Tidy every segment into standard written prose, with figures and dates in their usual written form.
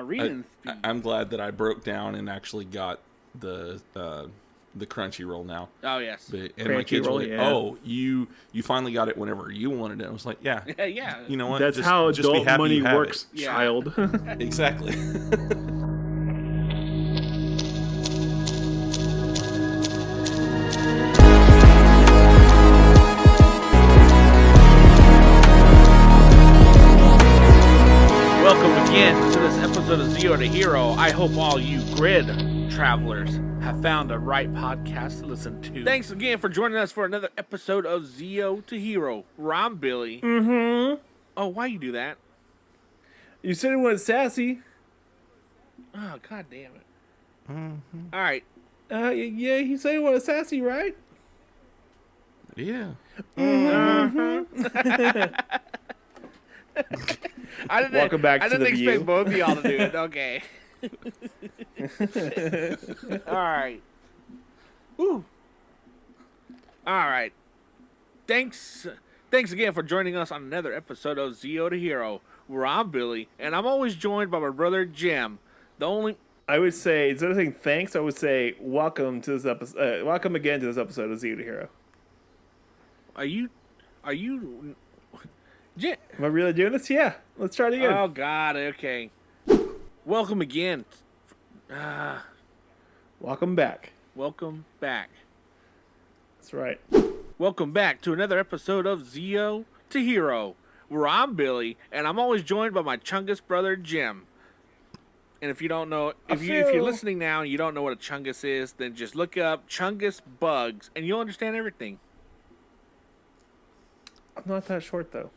Reading. I'm glad that I broke down and actually got the Crunchyroll now. Oh yes. And my kids were like, "Oh, you finally got it whenever you wanted it." I was like, "Yeah, yeah. You know what? That's just, how just be adult happy money you have works, it." child. Exactly. Welcome again to this episode of Zero to Hero. I hope all you grid travelers have found the right podcast to listen to. Thanks again for joining us for another episode of Zero to Hero. Where I'm Billy. Mm-hmm. Oh, why you do that? You said it was sassy. Oh, god damn it. Mm-hmm. All right. Yeah, you said it was sassy, right? Yeah. Mm-hmm. Welcome back to the view. I didn't expect both of y'all to do it. Okay. All right. Woo. All right. Thanks again for joining us on another episode of Zero to Hero, where I'm Billy, and I'm always joined by my brother Jim. I would say, instead of saying thanks, I would say welcome to this episode. Welcome again to this episode of Zero to Hero. Are you? Am I really doing this? Yeah. Let's try it again. Oh, God. Okay. Welcome again. Welcome back. Welcome back. That's right. Welcome back to another episode of Zero to Hero, where I'm Billy, and I'm always joined by my Chungus brother, Jim. And if you don't know, if you're listening now and you don't know what a Chungus is, then just look up Chungus bugs, and you'll understand everything. I'm not that short, though.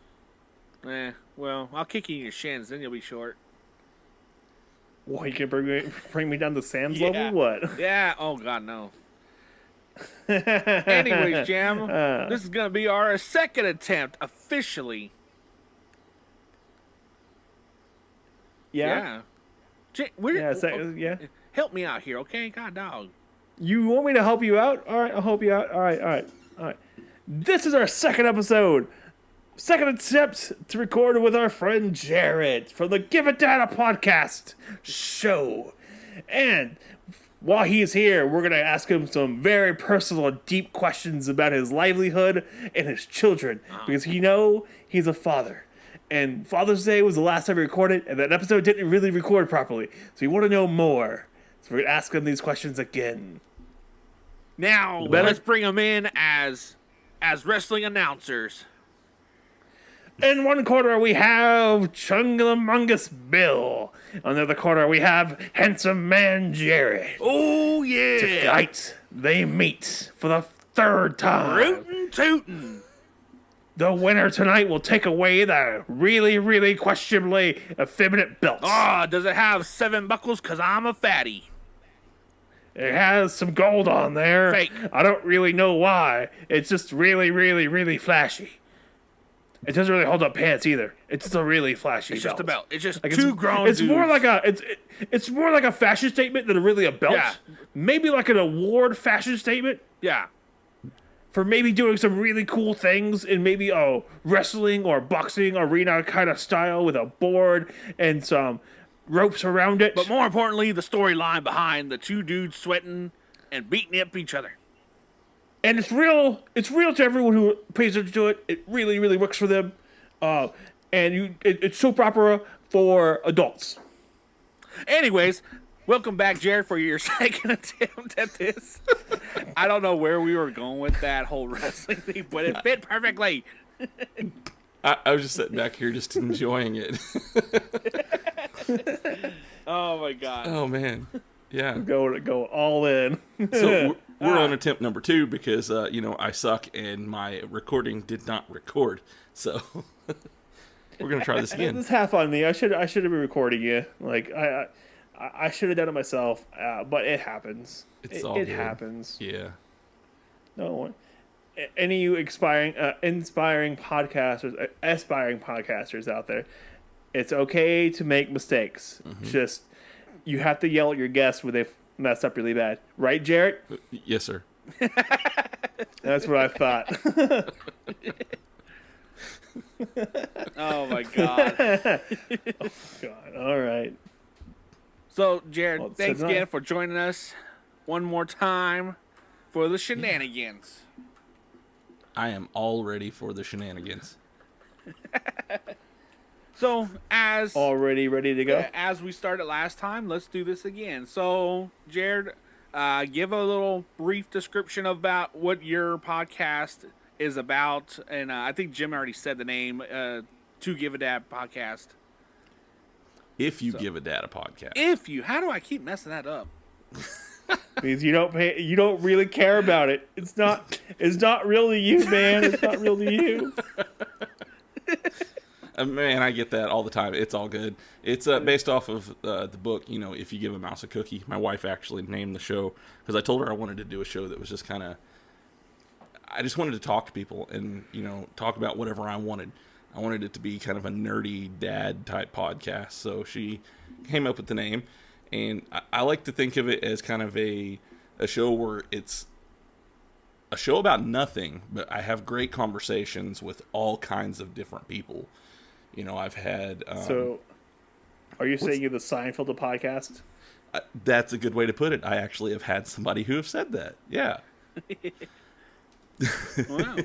Well, I'll kick you in your shins, then you'll be short. What, you can bring me down to Sam's level? What? Yeah. Oh, God, no. Anyways, Jam, this is going to be our second attempt, officially. Yeah? Yeah. Help me out here, okay? God, dog. You want me to help you out? All right, I'll help you out. All right. This is our second episode. Second attempt to record with our friend Jared from the Give It Data podcast show. And while he's here, we're going to ask him some very personal and deep questions about his livelihood and his children. Because he's a father. And Father's Day was the last time we recorded, and that episode didn't really record properly. So we want to know more. So we're going to ask him these questions again. Now, let's bring them in as wrestling announcers. In one corner, we have Chungamungus Bill. On the other corner, we have Handsome Man Jared. Oh, yeah. Tonight, they meet for the third time. Rootin' tootin'. The winner tonight will take away the really, really questionably effeminate belt. Does it have 7 buckles? Because I'm a fatty. It has some gold on there. Fake. I don't really know why. It's just really, really, really flashy. It doesn't really hold up pants either. It's just a really flashy belt. It's just a belt. It's just like two grown It's dudes. more like it's more like a fashion statement than really a belt. Yeah. Maybe like an award fashion statement. Yeah. For maybe doing some really cool things in maybe wrestling or boxing arena kind of style with a board and some ropes around it. But more importantly, the storyline behind the two dudes sweating and beating up each other. And it's real to everyone who pays attention to it. It really, really works for them. It's soap opera for adults. Anyways, welcome back, Jared, for your second attempt at this. I don't know where we were going with that whole wrestling thing, but it fit perfectly. I was just sitting back here just enjoying it. Oh, my God. Oh, man. Yeah. Go all in. So we're on attempt number 2 because, I suck and my recording did not record. So we're going to try this again. This is half on me. I should have been recording you. Like, I should have done it myself, but it happens. It happens. Yeah. No one. Any of you inspiring podcasters, aspiring podcasters out there, it's okay to make mistakes. Mm-hmm. Just, you have to yell at your guests when they mess up really bad. Right, Jarrett? Yes, sir. That's what I thought. Oh, my God. Oh, God. All right. So, Jared, Well, thanks so again for joining us one more time for the shenanigans. I am all ready for the shenanigans. So, already ready to go. as we started last time, let's do this again. So, Jared, give a little brief description about what your podcast is about, and I think Jim already said the name. To Give a Dad podcast. If you give a dad a podcast. How do I keep messing that up? Because you don't really care about it. It's not really you, man. It's not really you. Man, I get that all the time. It's all good. It's based off of the book, If You Give a Mouse a Cookie. My wife actually named the show because I told her I wanted to do a show that was just kind of, I just wanted to talk to people and, talk about whatever I wanted. I wanted it to be kind of a nerdy dad type podcast. So she came up with the name, and I like to think of it as kind of a show where it's a show about nothing, but I have great conversations with all kinds of different people. I've had... so, are you saying you're the Seinfeld of podcast? That's a good way to put it. I actually have had somebody who have said that. Yeah. Wow.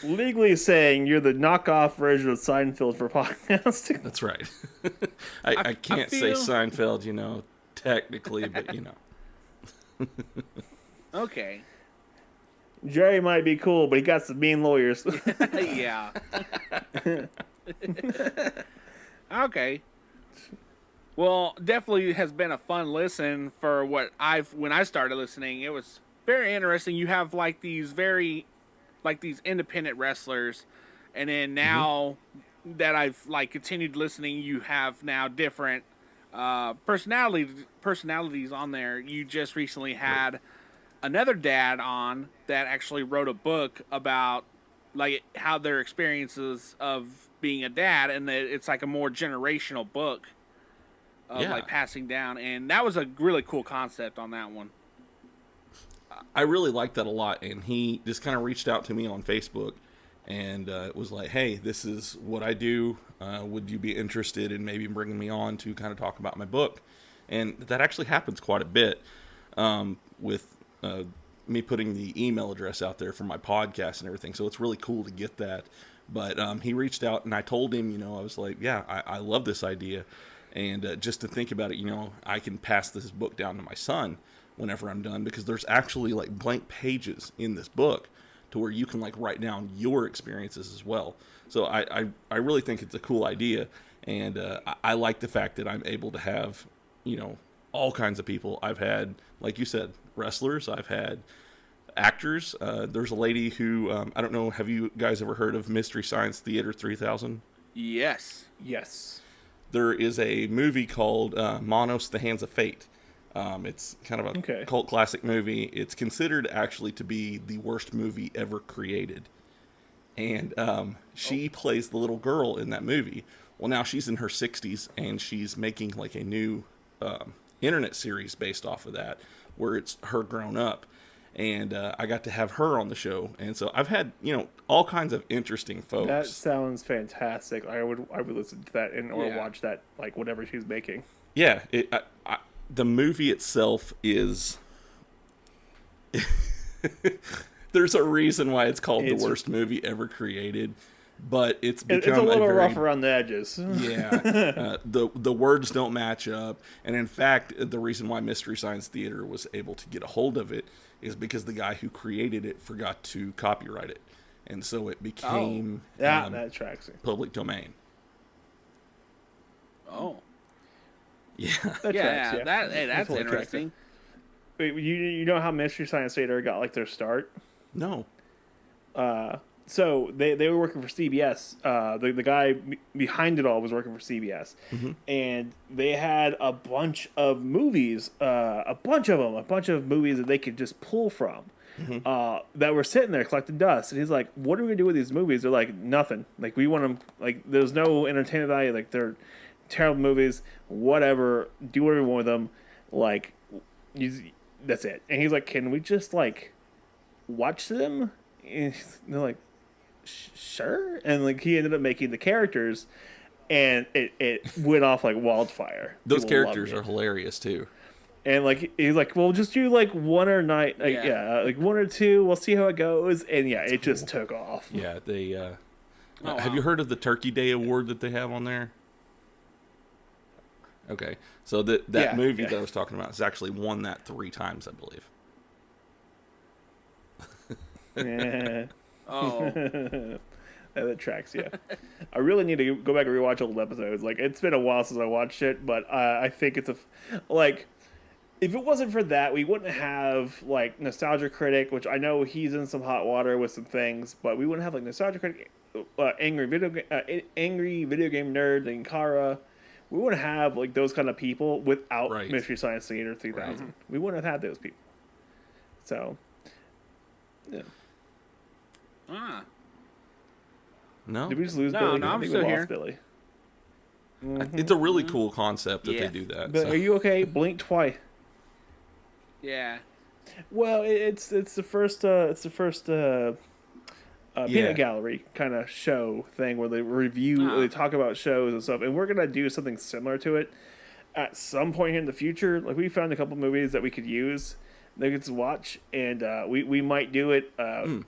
Legally saying you're the knockoff version of Seinfeld for podcasting. That's right. I can't say Seinfeld, technically, but Okay. Jerry might be cool, but he got some mean lawyers. Yeah. Okay. Well, definitely has been a fun listen for when I started listening. It was very interesting. You have these independent wrestlers, and then now that I've continued listening, you have now different personalities on there. You just recently had another dad on that actually wrote a book about how their experiences of being a dad, and that it's a more generational book of passing down, and that was a really cool concept on that one. I really liked that a lot, and he just kind of reached out to me on Facebook and was like, hey, this is what I do. Would you be interested in maybe bringing me on to kind of talk about my book? And that actually happens quite a bit with me putting the email address out there for my podcast and everything. So it's really cool to get that. But he reached out, and I told him, I was like, yeah, I love this idea. And just to think about it, I can pass this book down to my son whenever I'm done, because there's actually blank pages in this book to where you can write down your experiences as well. So I really think it's a cool idea, and I like the fact that I'm able to have all kinds of people. I've had, like you said, wrestlers. I've had actors. There's a lady who I don't know. Have you guys ever heard of Mystery Science Theater 3000? Yes. There is a movie called Monos: The Hands of Fate. It's kind of a cult classic movie. It's considered actually to be the worst movie ever created. And she plays the little girl in that movie. Well, now she's in her 60s, and she's making a new internet series based off of that, where it's her grown up. And I got to have her on the show. And so I've had, all kinds of interesting folks. That sounds fantastic. I would listen to that or watch that, whatever she's making. Yeah, the movie itself is... There's a reason why it's called the worst movie ever created, but it's become it's a little rough around the edges. Yeah, the words don't match up, and in fact, the reason why Mystery Science Theater was able to get a hold of it is because the guy who created it forgot to copyright it, and so it became that tracks it. Public domain. Oh. Yeah. That's interesting. Wait, you know how Mystery Science Theater got their start? No. So they were working for CBS. The guy behind it all was working for CBS, and they had a bunch of movies, a bunch of movies that they could just pull from, that were sitting there collecting dust. And he's like, "What are we gonna do with these movies?" They're like, "Nothing. We want them. There's no entertainment value. They're terrible movies. Whatever. Do whatever you want with them. That's it." And he's like, "Can we just watch them?" And they're like, "Sure." And he ended up making the characters and it went off like wildfire. Those People characters loved are hilarious too. And like he's like, well, just do like one or night, like, like one or two. We'll see how it goes. And yeah, it just took off. Yeah, they. Have wow. you heard of the Turkey Day Award that they have on there? Okay, so that movie that I was talking about has actually won that 3 times, I believe. Yeah. Oh, That tracks, yeah. I really need to go back and rewatch old episodes. Like, it's been a while since I watched it, but I think it's like, if it wasn't for that, we wouldn't have, like, Nostalgia Critic, which I know he's in some hot water with some things, but we wouldn't have, like, Nostalgia Critic, Angry Video Game Nerd, and Kara. We wouldn't have, like, those kind of people without Mystery Science Theater 3000. Right. We wouldn't have had those people. So, yeah. No? Did we just lose Billy? No, I I'm think still we here. lost Billy. It's a really cool concept that they do that. But so. are you okay? Blink twice. yeah. Well, it's the first peanut gallery kind of show thing where they review, they talk about shows and stuff, and we're gonna do something similar to it at some point in the future. Like, we found a couple movies that we could use, they could watch, and we might do it.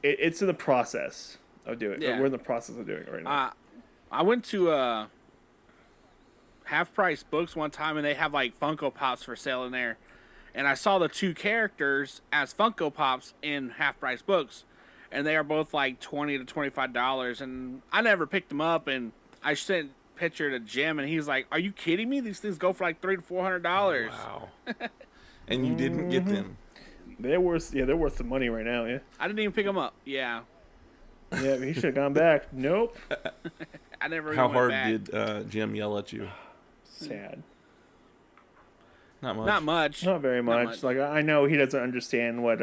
It's in the process of doing it. Yeah. We're in the process of doing it right now. I went to Half Price Books one time, and they have like Funko Pops for sale in there. And I saw the 2 characters as Funko Pops in Half Price Books, and they are both like $20 to $25. And I never picked them up, and I sent a picture to Jim, and he's like, "Are you kidding me? These things go for like $300 to $400." Wow. And you didn't get them. They're worth the money right now. Yeah. I didn't even pick them up. Yeah. Yeah, he should have gone back. Nope. I never. How even hard went back. did Jim yell at you? Sad. Not much. Not much. Not very much. Like, I know he doesn't understand what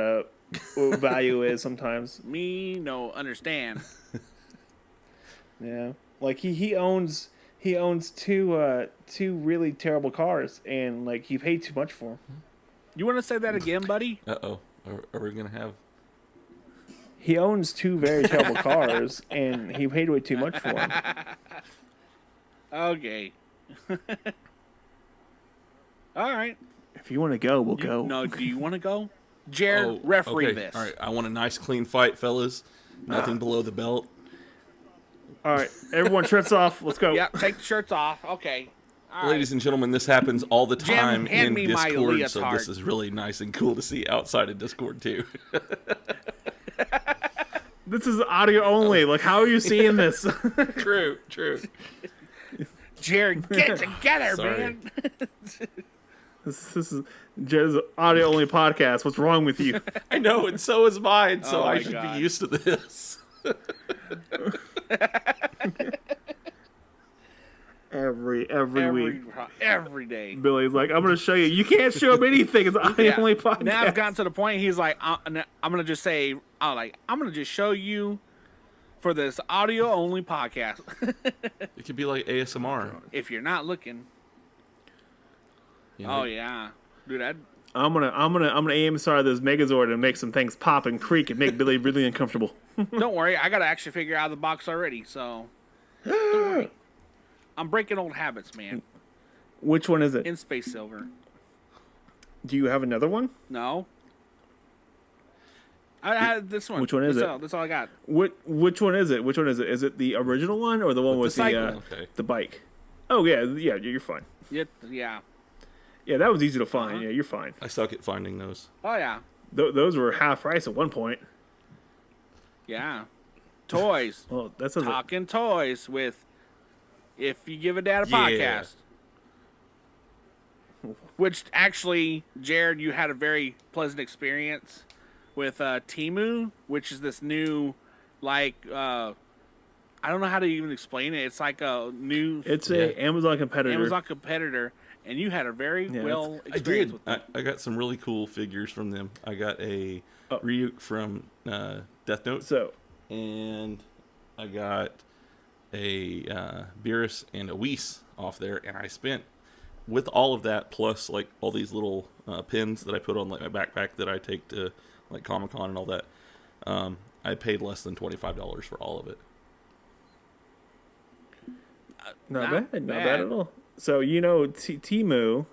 value is sometimes. Me no understand. Yeah, like he owns 2 really terrible cars, and like he paid too much for them. You want to say that again, buddy? Uh-oh. Are we gonna have? He owns 2 very terrible cars, and he paid way too much for them. Okay. All right. If you want to go, we'll go. No, do you want to go? Jared, referee this. All right, I want a nice clean fight, fellas. Nothing below the belt. All right, everyone, shirts off. Let's go. Yep, take the shirts off. Okay. All Ladies and gentlemen, this happens all the time hand in me my Discord, so leotard. this is really nice and cool to see outside of Discord too. This is audio only. Like, how are you seeing this? True. Jared, get together, Sorry. man. This is Jared's audio only podcast. What's wrong with you? I know, and so is mine, so Oh I my should God. be used to this. Every week, Every day. Billy's like, I'm going to show you. You can't show him anything. It's audio only podcast. Now I've gotten to the point. He's like, I'm gonna just say, I'm gonna just show you for this audio only podcast. It could be like ASMR. If you're not looking. You know? Oh yeah, dude. I'm gonna aim inside this Megazord and make some things pop and creak and make Billy really uncomfortable. Don't worry, I gotta actually figure out the box already. So don't worry. I'm breaking old habits, man. Which one is it? In Space Silver. Do you have another one? No. I had this one. Which one is it? That's all I got. Which one is it? Which one is it? Is it the original one or the one with cycle. the bike? Oh yeah, you're fine. Yeah. Yeah, that was easy to find. Yeah, you're fine. I suck at finding those. Oh yeah. Those were half price at one point. Yeah. Toys. Well, that sounds Talking toys with If You Give a Dad a Yeah. Podcast. Which actually, Jared, you had a very pleasant experience with Temu, which is this new, like, I don't know how to even explain it. It's like a new It's a Amazon competitor. And you had a very well I experience did. with them. I got some really cool figures from them. I got a Ryuk from Death Note. So, And I got a Beerus and a Whis off there, and I spent with all of that plus like all these little pins that I put on like my backpack that I take to like Comic-Con and all that. I paid less than $25 for all of it. Not bad at all. So Temu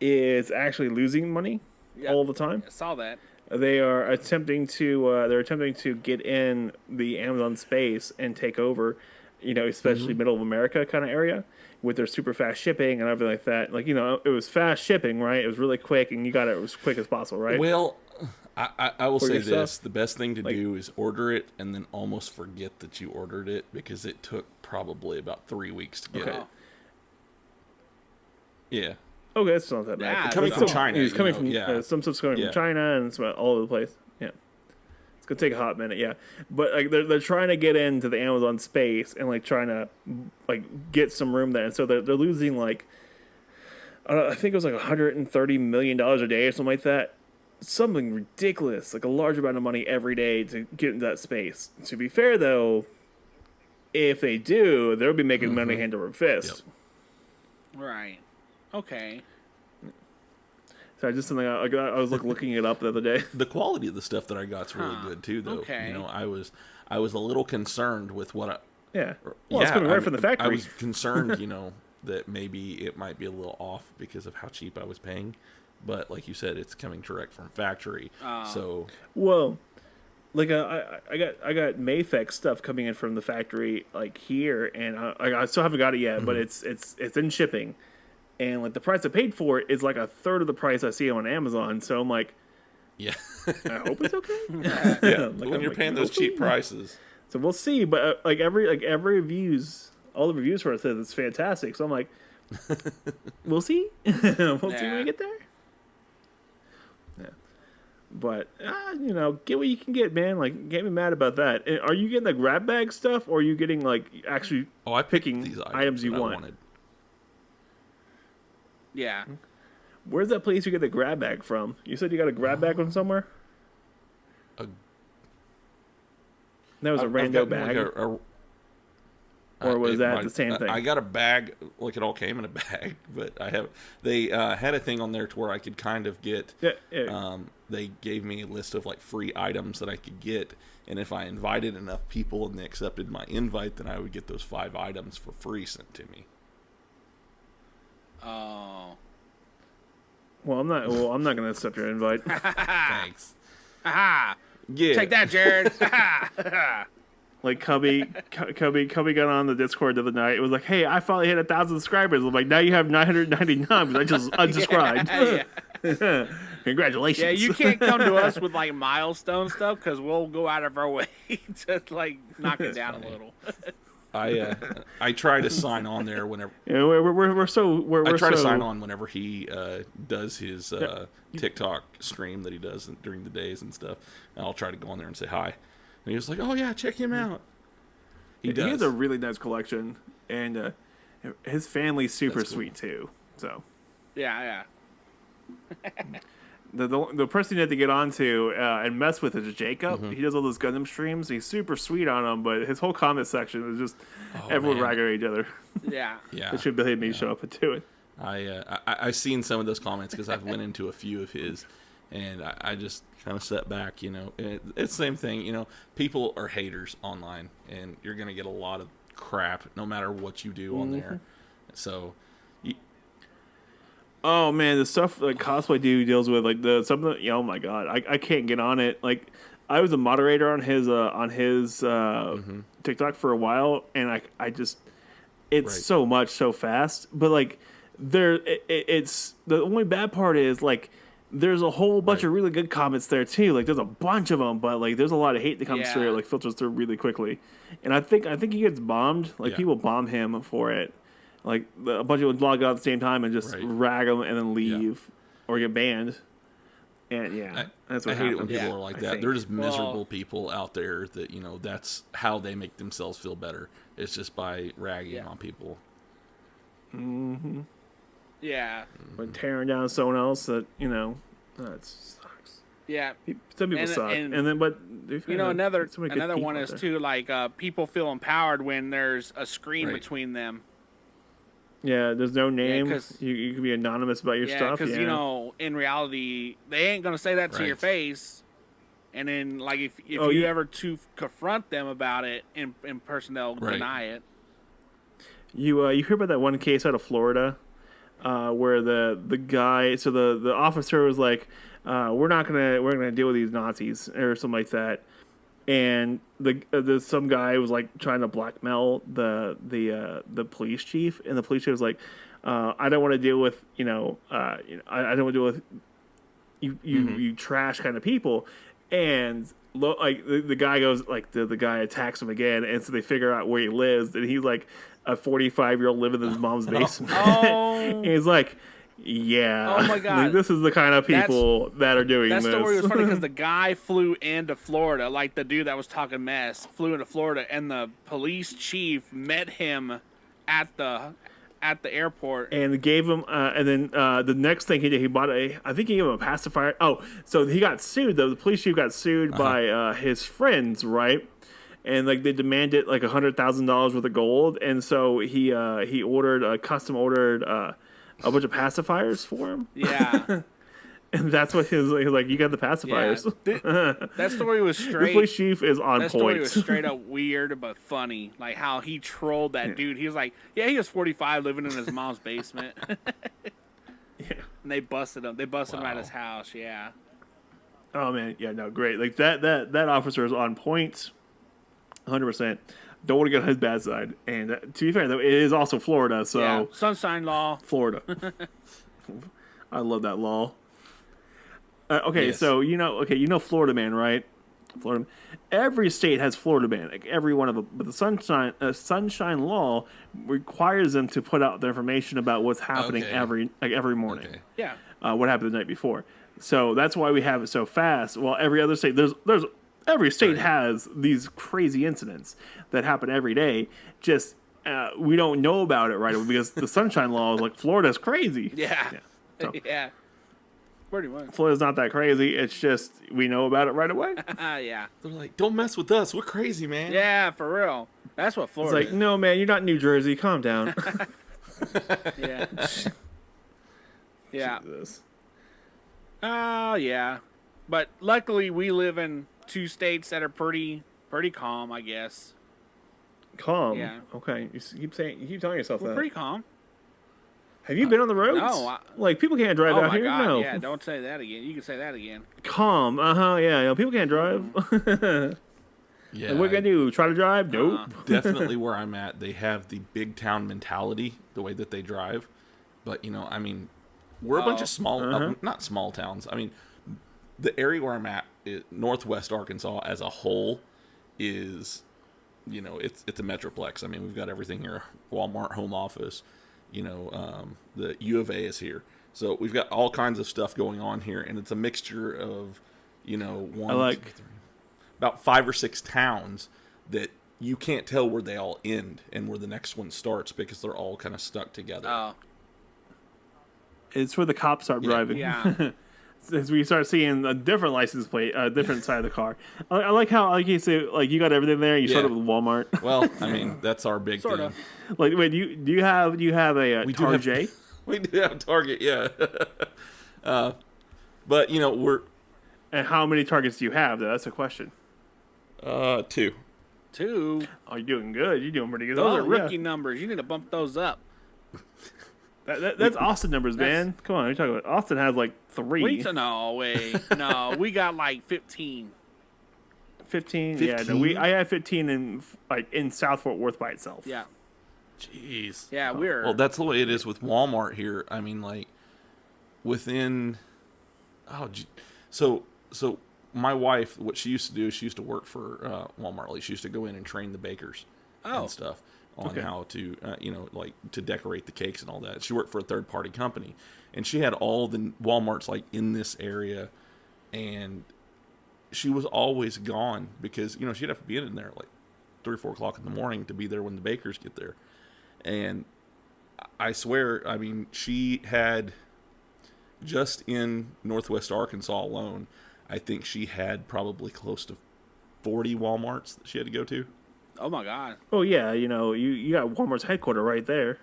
is actually losing money all the time. I saw that. They are attempting to get in the Amazon space and take over, especially middle of America kind of area with their super fast shipping and everything like that. Like, it was fast shipping, right? It was really quick and you got it as quick as possible, right? Well, I will say this. stuff. The best thing to do is order it and then almost forget that you ordered it because it took probably about 3 weeks to get it. Yeah. Okay, it's not that bad. Coming from China. It's coming from some stuff's coming from China and it's all over the place. Yeah, it's gonna take a hot minute. Yeah, but like they're trying to get into the Amazon space and like trying to like get some room there, and so they're losing like I think it was like $130 million a day or something like that. Something ridiculous, like a large amount of money every day to get into that space. To be fair, though, if they do, they'll be making money hand over fist. Yep. Right. Okay. So just something I was looking it up the other day. The quality of the stuff that I got's really good too, though. Okay. I was a little concerned with what I. Yeah. Well, it's coming right from the factory. I was concerned, that maybe it might be a little off because of how cheap I was paying, but like you said, it's coming direct from factory. So. Well, like I got Mayfex stuff coming in from the factory like here, and I still haven't got it yet, but it's in shipping. And like the price I paid for it is like a third of the price I see on Amazon. So I'm like, yeah, I hope it's okay. Yeah, when you're paying those cheap prices. So we'll see. But every reviews, all the reviews for it says it's fantastic. So I'm like, we'll see. We'll see when we get there. Yeah, but get what you can get, man. Like, get me mad about that. And are you getting the grab bag stuff, or are you getting like actually picking these items you want? Wanted. Yeah. Where's that place you get the grab bag from? You said you got a grab bag from somewhere? That was a rando bag. Or was that the same thing? I got a bag, like it all came in a bag, but they had a thing on there to where I could kind of get, they gave me a list of like free items that I could get, and if I invited enough people and they accepted my invite, then I would get those 5 items for free sent to me. Oh. Well, I'm not going to accept your invite. Thanks. Aha! Yeah. Take that, Jared. Like Cubby got on the Discord the other night. It was like, hey, I finally hit 1,000 subscribers. I'm like, now you have 999 because I just unsubscribed. Yeah. Congratulations. Yeah, you can't come to us with like milestone stuff because we'll go out of our way to like knock it down a little. I try to sign on there whenever. Yeah, I try to sign on whenever he does his TikTok stream that he does during the days and stuff. And I'll try to go on there and say hi. And he was like, "Oh yeah, check him out." He does. He has a really nice collection, and his family's super sweet too. So. Yeah. The person you have to get onto and mess with is Jacob. He does all those Gundam streams. He's super sweet on them, but his whole comment section is just everyone ragging at each other. Yeah. It should behave me show up and do it. I've seen some of those comments because I've went into a few of his, and I just kind of sat back. It's the same thing. People are haters online, and you're gonna get a lot of crap no matter what you do on there. So. Oh man, the stuff like Cosplay Dude deals with, like something. Oh my god, I can't get on it. Like, I was a moderator on his TikTok for a while, and I just so much so fast. But like, it's the only bad part is like there's a whole bunch of really good comments there too. Like, there's a bunch of them, but like there's a lot of hate that comes through, like filters through really quickly. And I think he gets bombed. Like people bomb him for it. Like, a bunch of people log out at the same time and just rag them and then leave or get banned. And, that's what I hate it when people are like that. They're just miserable people out there that, that's how they make themselves feel better. It's just by ragging on people. Mm-hmm. Yeah. But tearing down someone else that, that sucks. Yeah. Some people suck. And then, but... another one is, too, like, people feel empowered when there's a screen between them. Yeah, there's no name. You can be anonymous about your stuff. Because, in reality, they ain't going to say that to your face. And then, like, if you ever to confront them about it in person, they'll deny it. You hear about that one case out of Florida, where the guy, so the officer was like, we're gonna deal with these Nazis or something like that, and the some guy was like trying to blackmail the police chief, and the police chief was like, I don't want to deal with I don't want to deal with you trash kind of people, and like the guy goes like the guy attacks him again, and so they figure out where he lives, and he's like a 45-year-old living in his mom's basement. And he's like, yeah, oh my god, like, this is the kind of people that are doing that this. That story was funny because the guy flew into Florida, like the dude that was talking mess flew into Florida, and the police chief met him at the airport and gave him and then the next thing he did, he bought I think he gave him a pacifier. Oh, so he got sued though. The police chief got sued by his friends, right? And like they demanded like $100,000 worth of gold, and so he custom ordered a bunch of pacifiers for him. Yeah. And that's what he was like, you got the pacifiers. Yeah. That story was straight. The police chief is on point. That story was straight up weird but funny. Like how he trolled that dude. He was like, yeah, he was 45 living in his mom's basement. Yeah. And they busted him. They busted him at his house, yeah. Oh man, yeah, no, great. Like that officer is on point. 100%. Don't want to get on his bad side. And to be fair, though, it is also Florida, so yeah. Sunshine Law. Florida. I love that law. Okay, yes. so you know Florida Man, right? Florida. Every state has Florida Man, like every one of them. But the Sunshine Law requires them to put out the information about what's happening every morning. Okay. Yeah. What happened the night before. So that's why we have it so fast. Well, every other state, there's every state has these crazy incidents that happen every day. Just we don't know about it right away because the Sunshine Law is like Florida's crazy. Yeah. So, yeah. Pretty much. Florida's not that crazy. It's just we know about it right away. Yeah. They're like, don't mess with us. We're crazy, man. Yeah, for real. That's what Florida It's like, no, man, you're not in New Jersey. Calm down. Yeah. Yeah. Jesus. Oh, yeah. But luckily we live in two states that are pretty calm, I guess. Calm. Yeah. Okay. You keep telling yourself We're that. pretty calm. Have you been on the roads? No. Like people can't drive Oh out my here. God. No. Yeah, don't say that again. You can say that again. Calm. Yeah. People can't drive. Yeah. Like, what gonna do? Try to drive? Nope. Definitely where I'm at, they have the big town mentality, the way that they drive. But, I mean, we're a bunch of small, not small towns. I mean, the area where I'm at, Northwest Arkansas as a whole is, it's a metroplex. I mean, we've got everything here. Walmart, home office, the U of A is here. So we've got all kinds of stuff going on here. And it's a mixture of, about 5 or 6 towns that you can't tell where they all end and where the next one starts because they're all kind of stuck together. Oh. It's where the cops start driving. Yeah. As we start seeing a different license plate, a different side of the car. I like how, like you say, like you got everything there. You started with Walmart. Well, I mean, that's our big Sort thing. of. Like, wait, do you have a Target? We do have Target, yeah. But we're. And how many Targets do you have? Though? That's the question. 2. 2. Oh, you're doing good. You're doing pretty good. Those are rookie numbers. You need to bump those up. That's Austin numbers, man. Come on, what are you talking about? Austin has like 3. No way. No, we got like 15. 15? Yeah, no, I have 15 in South Fort Worth by itself. Yeah. Jeez. Yeah, we're. Well, that's the way it is with Walmart here. I mean, like, within. So my wife, what she used to do is she used to work for Walmart. Like, she used to go in and train the bakers and stuff on how to, like to decorate the cakes and all that. She worked for a third-party company, and she had all the Walmarts like in this area, and she was always gone because she'd have to be in there like 3 or 4 o'clock in the morning to be there when the bakers get there. And I swear, I mean, she had just in Northwest Arkansas alone, I think she had probably close to 40 Walmarts that she had to go to. Oh my God. Oh yeah, you got Walmart's headquarters right there.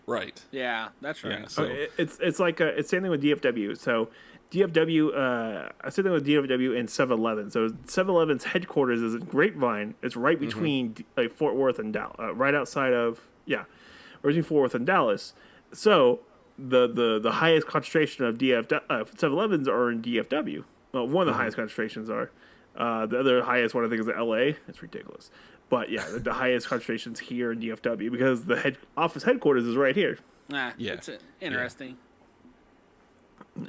Right. Yeah, that's right. Yeah, so It's like it's same thing with DFW. So DFW, I said that with DFW and 7-Eleven. So 7-Eleven's headquarters is in Grapevine. It's right between like Fort Worth and Dallas, right outside of originally Fort Worth and Dallas. So the highest concentration of 7-Elevens are in DFW. Well, one of the highest concentrations are. The other highest one I think is in LA. It's ridiculous. But yeah, the highest concentrations here in DFW because the office headquarters is right here. Yeah. It's interesting. Yeah.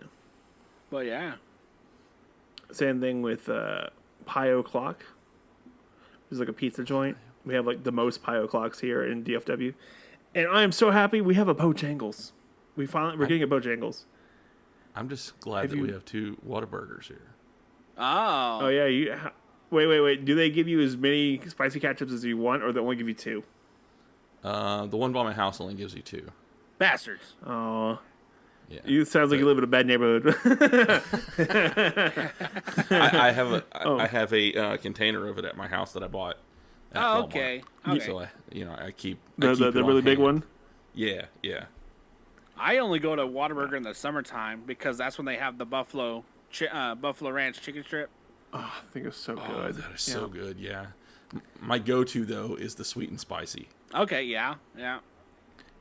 But yeah. Same thing with Pie O'Clock. It's like a pizza joint. We have like the most Pie O'Clocks here in DFW. And I am so happy we have a Bojangles. We're getting a Bojangles. I'm just glad that we have 2 Whataburgers here. Oh. Oh yeah, wait. Do they give you as many spicy ketchups as you want, or they only give you 2? The one by my house only gives you 2. Bastards. Oh. Yeah. You sounds like you live in a bad neighborhood. I have a container of it at my house that I bought. At Walmart. Okay. So I keep the really big one. Yeah. I only go to Whataburger in the summertime because that's when they have the Buffalo Ranch chicken strip. Oh, I think it's so Oh, good. that is so good. Yeah. My go-to though is the sweet and spicy. Okay. Yeah.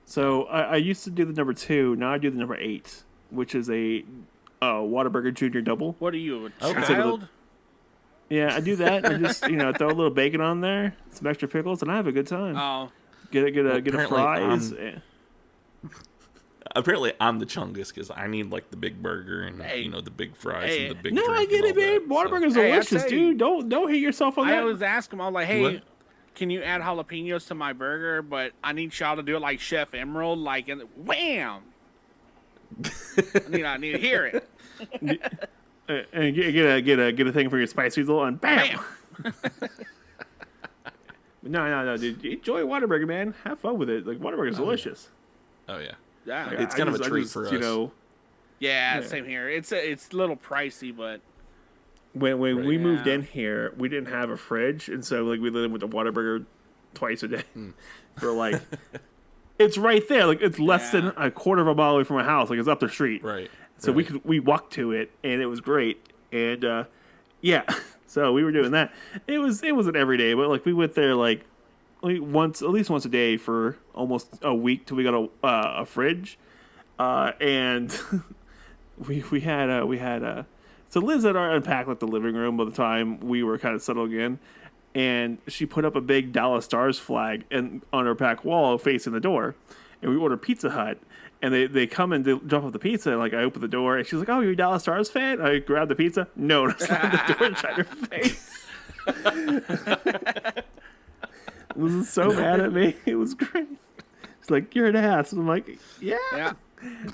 So I used to do the number 2. Now I do the number 8, which is a Whataburger Junior Double. What are you, a Okay. child? Yeah, I do that. I just throw a little bacon on there, some extra pickles, and I have a good time. Oh. Get a apparently fries. Apparently, I'm the chungus because I need like the big burger and the big fries and the big. No, drink I get and it, babe. all that, Whataburger's Hey, I delicious, tell you. dude. Don't hit yourself on I that. always ask them, I was like, hey, What? can you add jalapenos to my burger? But I need y'all to do it like Chef Emerald, like, and wham! I need to hear it. And get a thing for your spice weasel and bam. No, dude. Enjoy Whataburger, man. Have fun with it. Like Whataburger's delicious. Oh yeah, Yeah. Like, it's kind of a treat for us. Yeah, same here. It's a little pricey, but When we moved Yeah. in here, we didn't have a fridge, and so like we lived with the Whataburger twice a day. For like, it's right there. Like it's less than a quarter of a mile away from my house. Like it's up the street. Right. So we walked to it, and it was great. And yeah, so we were doing that. It wasn't every day, but like we went there like at least once a day for almost a week till we got a fridge. And we had so Liz had already unpacked like the living room by the time we were kind of settled in, and she put up a big Dallas Stars flag on her back wall facing the door, and we ordered Pizza Hut. And they come and they drop off the pizza, and like I open the door, and she's like, "Oh, you're a Dallas Stars fan?" I grab the pizza. No, I slammed the door inside her face. Liz is so mad at me. It was great. She's like, "You're an ass." And I'm like, "Yeah."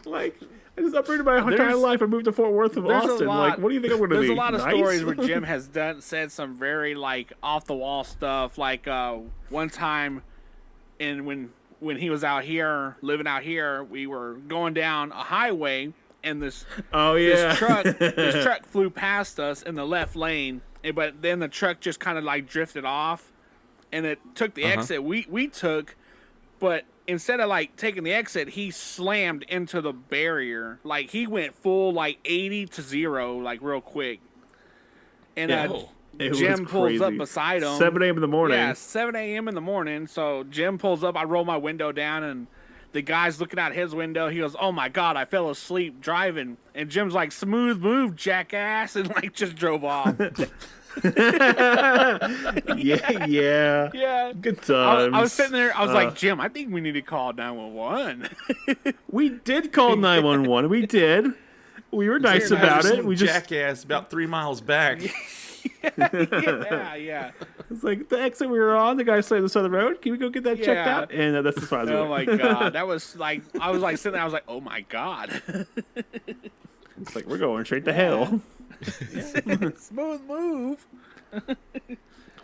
Like I just uprooted my entire life and moved to Fort Worth from Austin. Like, what do you think I'm going to be? There's a lot of nice? stories where Jim has said some very like off the wall stuff. Like one time, when he was out here living out here, we were going down a highway and this truck flew past us in the left lane, but then the truck just kind of like drifted off, and it took the exit we took, but instead of like taking the exit, he slammed into the barrier. Like he went full like 80 to 0 like real quick, and Jim pulls up beside him. 7 a.m. in the morning. Yeah, 7 a.m. in the morning. So Jim pulls up. I roll my window down, and the guy's looking out his window. He goes, "Oh my God, I fell asleep driving." And Jim's like, "Smooth move, jackass," and like just drove off. Yeah. Good times. I was sitting there. I was like, "Jim, I think we need to call 911." We did call 911. We did. We were nice about it. We just jackass about 3 miles back. yeah. It's like the exit we were on. The guy slammed the side of the road. Can we go get that checked out? And that's as far as we Oh went. my God, that was like I was like sitting there. I was like, "Oh my God." It's like we're going straight to hell. Smooth move. Oh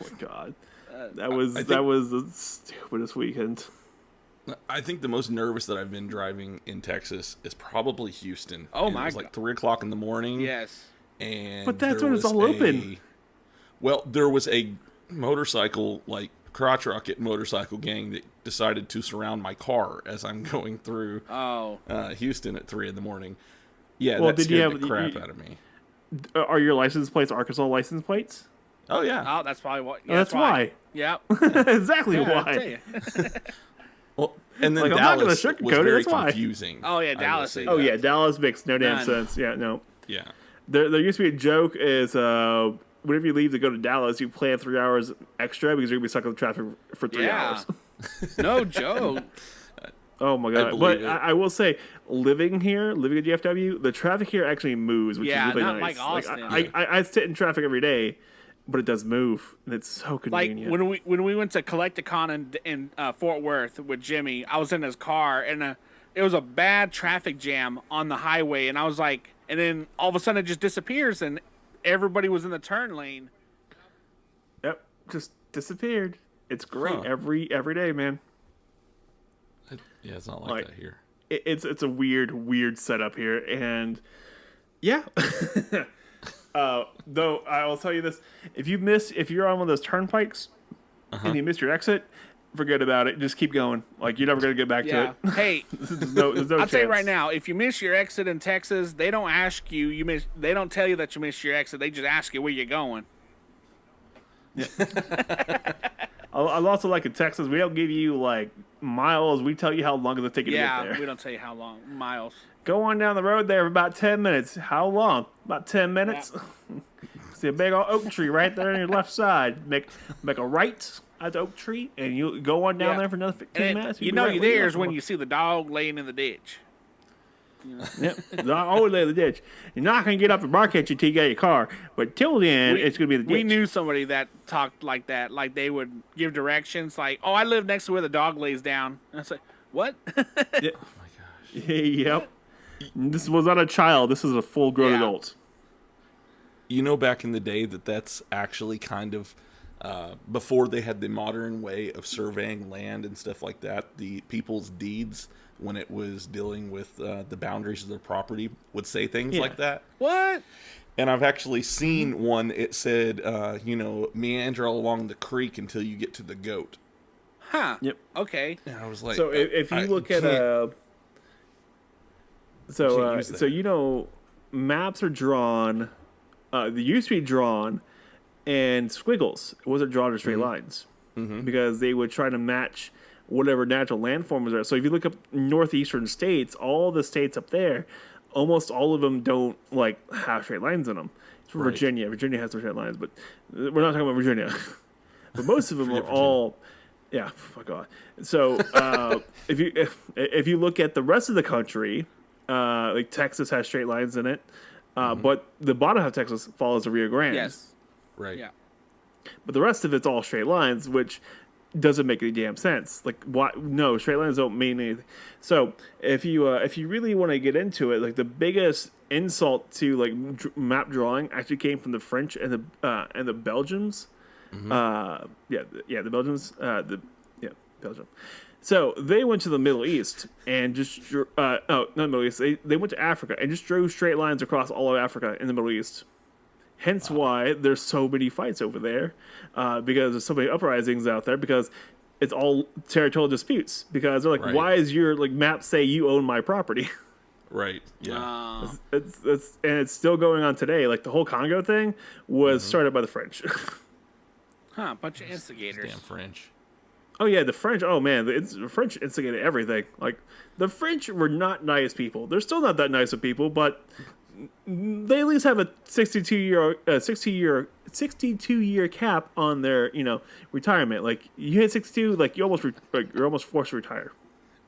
my God, that was the stupidest weekend. I think the most nervous that I've been driving in Texas is probably Houston. Oh and my It was like 3 o'clock in the morning. Yes. And But that's there when it's was all open. Well, there was a motorcycle, like crotch rocket motorcycle gang that decided to surround my car as I'm going through Houston at 3 in the morning. Yeah, Well, that did you scared have- the crap you- out of me. Are your license plates Arkansas license plates? Oh yeah. Oh, that's probably what. That's why. Yep. Exactly Yeah, I'll why. tell you. Well, And then Like, I'm not gonna Dallas sugarcoat was it, very that's why. confusing. Oh, yeah, I will Dallas say is- Oh that. yeah, Dallas makes no damn None. sense. Yeah, no. Yeah. There used to be a joke is whenever you leave to go to Dallas, you plan 3 hours extra because you're gonna be stuck in the traffic for 3 Yeah. hours. No joke. Oh my god! believe But it. I will say, living at DFW, the traffic here actually moves, which Yeah, is really not nice. like Like, Austin. I sit in traffic every day, but it does move, and it's so Like convenient. when we went to Collecticon in Fort Worth with Jimmy, I was in his car and it was a bad traffic jam on the highway, and I was like, and then all of a sudden it just disappears, and everybody was in the turn lane. Yep, just disappeared. It's great Huh. every day, man. Yeah, it's not like that here. It's a weird setup here, and yeah. Though I will tell you this: if you're on one of those turnpikes and you miss your exit, forget about it. Just keep going. Like, you're never gonna get back Yeah. to it. Hey, There's no I'll chance. tell you right now, if you miss your exit in Texas, they don't ask you they don't tell you that you missed your exit. They just ask you where you're going. I'll also like in Texas, we don't give you like miles. We tell you how long it'll take you to Yeah, get there. we don't tell you how long. Miles. Go on down the road there for about 10 minutes. How long? About 10 minutes. See a big old oak tree right there on your left side. Make a right at the oak tree, and you go on down Yeah. there for another 15 And minutes. you know you're there is when you see the dog laying in the ditch. Yep. Always lay in the ditch. You're not going to get up and bark at you till you get your car. But till then, it's going to be the ditch. We knew somebody that talked like that. Like, they would give directions like, oh, I live next to where the dog lays down. And I was like, what? Yeah. Yep. This was not a child. This is a full-grown Yeah. adult. You know, back in the day, that's actually kind of before they had the modern way of surveying land and stuff like that. The people's deeds, when it was dealing with the boundaries of their property, would say things Yeah. like that. What? And I've actually seen one. It said, meander along the creek until you get to the goat. Huh. Yep. Okay. And I was like, So if you look at can't use that. so you know, maps are drawn. They used to be drawn in squiggles. It wasn't drawn in straight lines because they would try to match whatever natural landforms are. So if you look up northeastern states, all the states up there, almost all of them don't like have straight lines in them. It's Right. Virginia. Virginia has the straight lines, but we're not talking about Virginia. But most of them are all. Yeah, fuck off. So if you look at the rest of the country, like Texas has straight lines in it, but the bottom half of Texas follows the Rio Grande. Yes. right. Yeah. But the rest of it's all straight lines, which doesn't make any damn sense. Like, why? No, straight lines don't mean anything. So if you really want to get into it, like the biggest insult to like map drawing actually came from the French and the Belgians. The Belgians. Belgium. So they went to the Middle East and just not Middle East. They went to Africa and just drew straight lines across all of Africa in the Middle East. Hence why there's so many fights over there, because there's so many uprisings out there, because it's all territorial disputes. Because they're like, Right. why is your like map say you own my property? Right. Yeah. It's still going on today. Like the whole Congo thing was started by the French. Huh. Bunch of instigators. Damn French. Oh yeah, the French. Oh man, the French instigated everything. Like the French were not nice people. They're still not that nice of people, but they at least have a 62 year cap on their retirement. Like you hit 62, like you're almost forced to retire.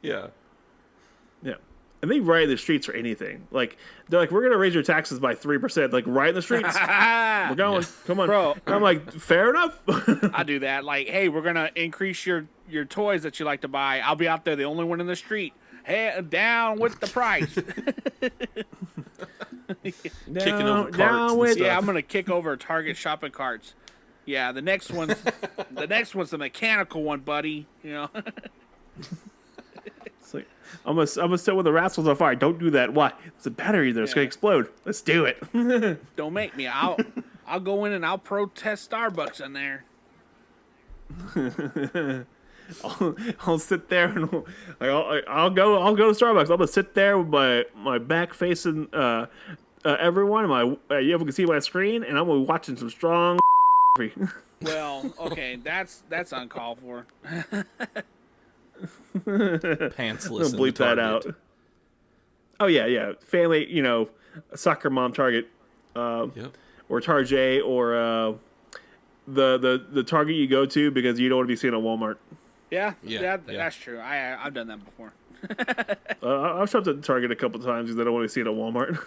Yeah. Yeah, and they riot the streets for anything. Like they're like, we're gonna raise your taxes by 3%. Like riot in the streets. We're going. Come on, Bro. I'm like, fair enough. I do that. Like, hey, we're gonna increase your toys that you like to buy. I'll be out there, the only one in the street. Hey, down with the price. Kicking over carts and with stuff. Yeah, I'm gonna kick over Target shopping carts. Yeah, the next one's the mechanical one, buddy. You know. It's like, I'm gonna sit with the rascals on fire. Don't do that. Why? It's a battery there. It's gonna explode. Let's do it. Don't make me. I'll go in and I'll protest Starbucks in there. I'll sit there and I'll go to Starbucks. I'm gonna sit there with my back facing everyone. Everyone can see my screen, and I'm gonna be watching some strong. Well, okay, that's uncalled for. Pantsless. I'm gonna bleep that out. Oh yeah. Family, soccer mom Target, Yep. or Target, or the Target you go to because you don't want to be seen at Walmart. Yeah, Yeah. that's true. I've done that before. I've shopped at Target a couple times because I don't want to see it at Walmart.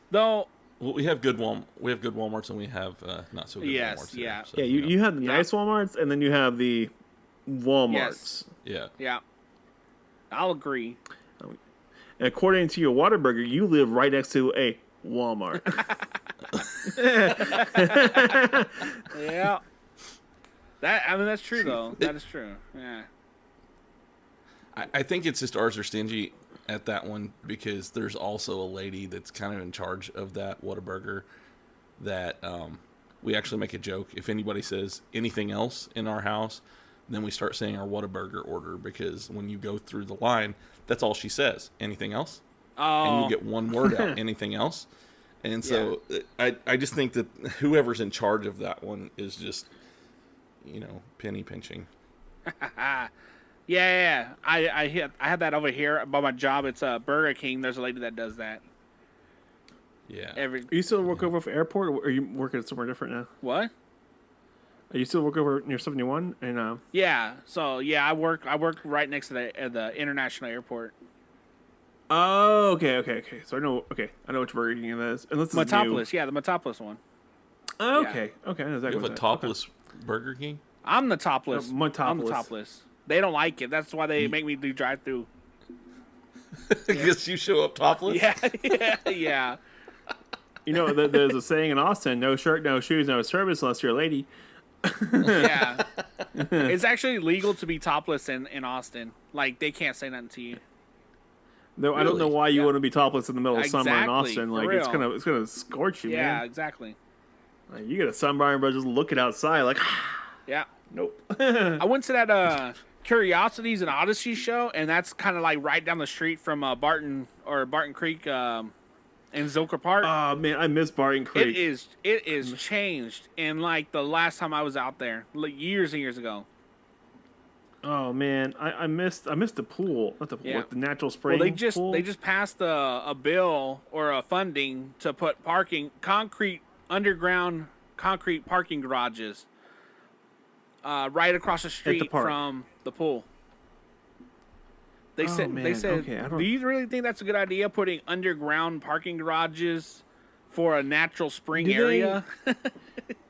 Though. Well, we have good Walmarts, and we have not so good Walmarts. Yeah. So, Yeah, you have the nice Walmarts, and then you have the Walmarts. Yeah. Yeah. I'll agree. And according to your Whataburger, you live right next to a Walmart. Yeah. That's true though. That is true. Yeah. I think it's just ours are stingy at that one because there's also a lady that's kind of in charge of that Whataburger that we actually make a joke. If anybody says anything else in our house, then we start saying our Whataburger order because when you go through the line, that's all she says. Anything else? Oh. And you get one word out. Anything else? And so I just think that whoever's in charge of that one is just, penny pinching. Yeah. I had that over here by my job. It's Burger King. There's a lady that does that. Yeah. You still work over for airport, or are you working somewhere different now? What? Are you still work over near 71? And Yeah. So I work right next to the international airport. Oh, okay. So I know which Burger King it is. Unless it's Metopolis, the Metopolis one. Oh, okay. Okay, I know exactly. You have a topless Burger King? I'm the topless. Metopolis. I'm the topless. They don't like it. That's why they make me do drive-through. Because you show up topless? Yeah. There's a saying in Austin: no shirt, no shoes, no service unless you're a lady. Yeah. It's actually legal to be topless in Austin. Like, they can't say nothing to you. No, I don't know why you want to be topless in the middle of summer in Exactly, Austin. for Like real. it's gonna scorch you, man. Yeah, exactly. Like, you get a sunburn, but just looking outside, like, Yeah. nope. I went to that Curiosities and Odyssey show, and that's kind of like right down the street from Barton Creek in Zilker Park. Oh man, I miss Barton Creek. It is changed in like the last time I was out there, like years and years ago. Oh man, I missed the pool, not the pool, Yeah. the natural spring. Well, pool. they just passed a bill or a funding to put underground concrete parking garages right across the street park. from the pool. They said, okay, do you really think that's a good idea, putting underground parking garages for a natural spring area?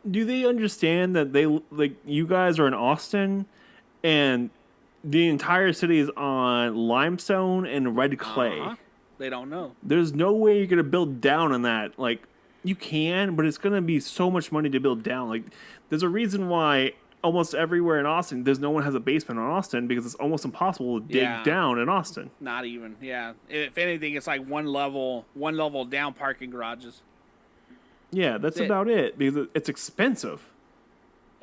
Do they understand that you guys are in Austin, and the entire city is on limestone and red clay? They don't know. There's no way you're gonna build down on that. Like, you can, but it's gonna be so much money to build down. Like, there's a reason why almost everywhere in Austin, no one has a basement on Austin because it's almost impossible to dig down in Austin. Not even. Yeah. If anything, it's like one level down parking garages. Yeah, that's about it because it's expensive.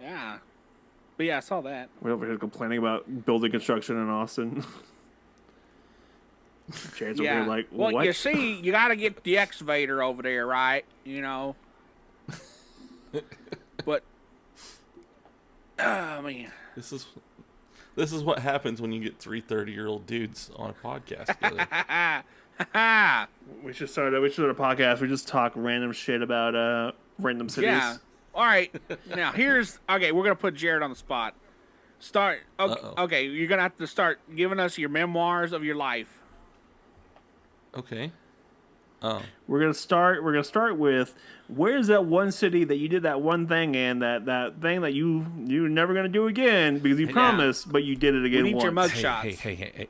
Yeah. But yeah, I saw that. We're over here complaining about building construction in Austin. Jared's over here like, well, what? you see, you got to get the excavator over there, right? But, oh, man. This is what happens when you get 3 30-year-old dudes on a podcast together. We should start a podcast. We just talk random shit about random cities. Yeah. All right. Now, we're going to put Jared on the spot. Okay, you're going to have to start giving us your memoirs of your life. Okay. We're gonna start with, where's that one city that you did that one thing in, that thing that you're never gonna do again because you promised, but you did it again We need once. your mug shots. Hey.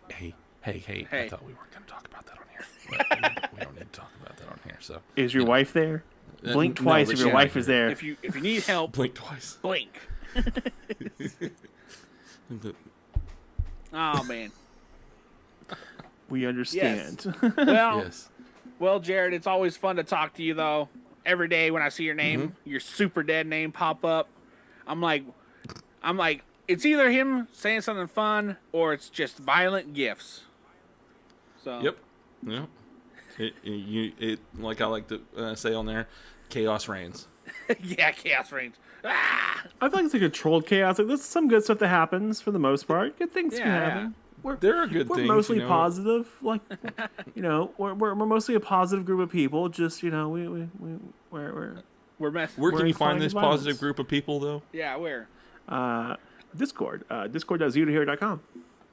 I thought we weren't going to talk about that on here. But we don't need to talk about that on here. So, Is your wife there? Blink twice if your wife is there. If you need help, blink twice. blink. Oh, man. We understand. Well, Yes. well, Jared, it's always fun to talk to you, though. Every day when I see your name, your super dead name pop up, I'm like, it's either him saying something fun or it's just violent gifts. So. Yep. It like I like to say on there, chaos reigns. Yeah, chaos reigns. Ah! I feel like it's a controlled chaos. Like, there's some good stuff that happens for the most part. Good things can Yeah, happen. There are good We're things. mostly you know. positive. Like, we're mostly a positive group of people. Just, we're Where we're can you find inclined this to positive violence. group of people, though? Yeah, where? Discord. Discord.zootohero.com.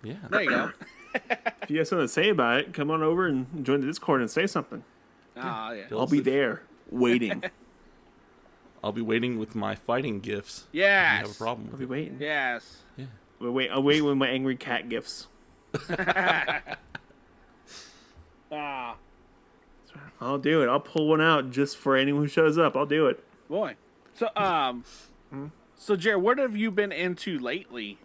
Yeah. There you go. If you have something to say about it, come on over and join the Discord and say something. Oh, yeah. I'll be there, waiting. I'll be waiting with my fighting gifts. If Yes. you have a problem I'll with be it. waiting. Yes. I'll wait with my angry cat gifts. Ah, I'll do it. I'll pull one out just for anyone who shows up. I'll do it. boy. So, so Jared, what have you been into lately?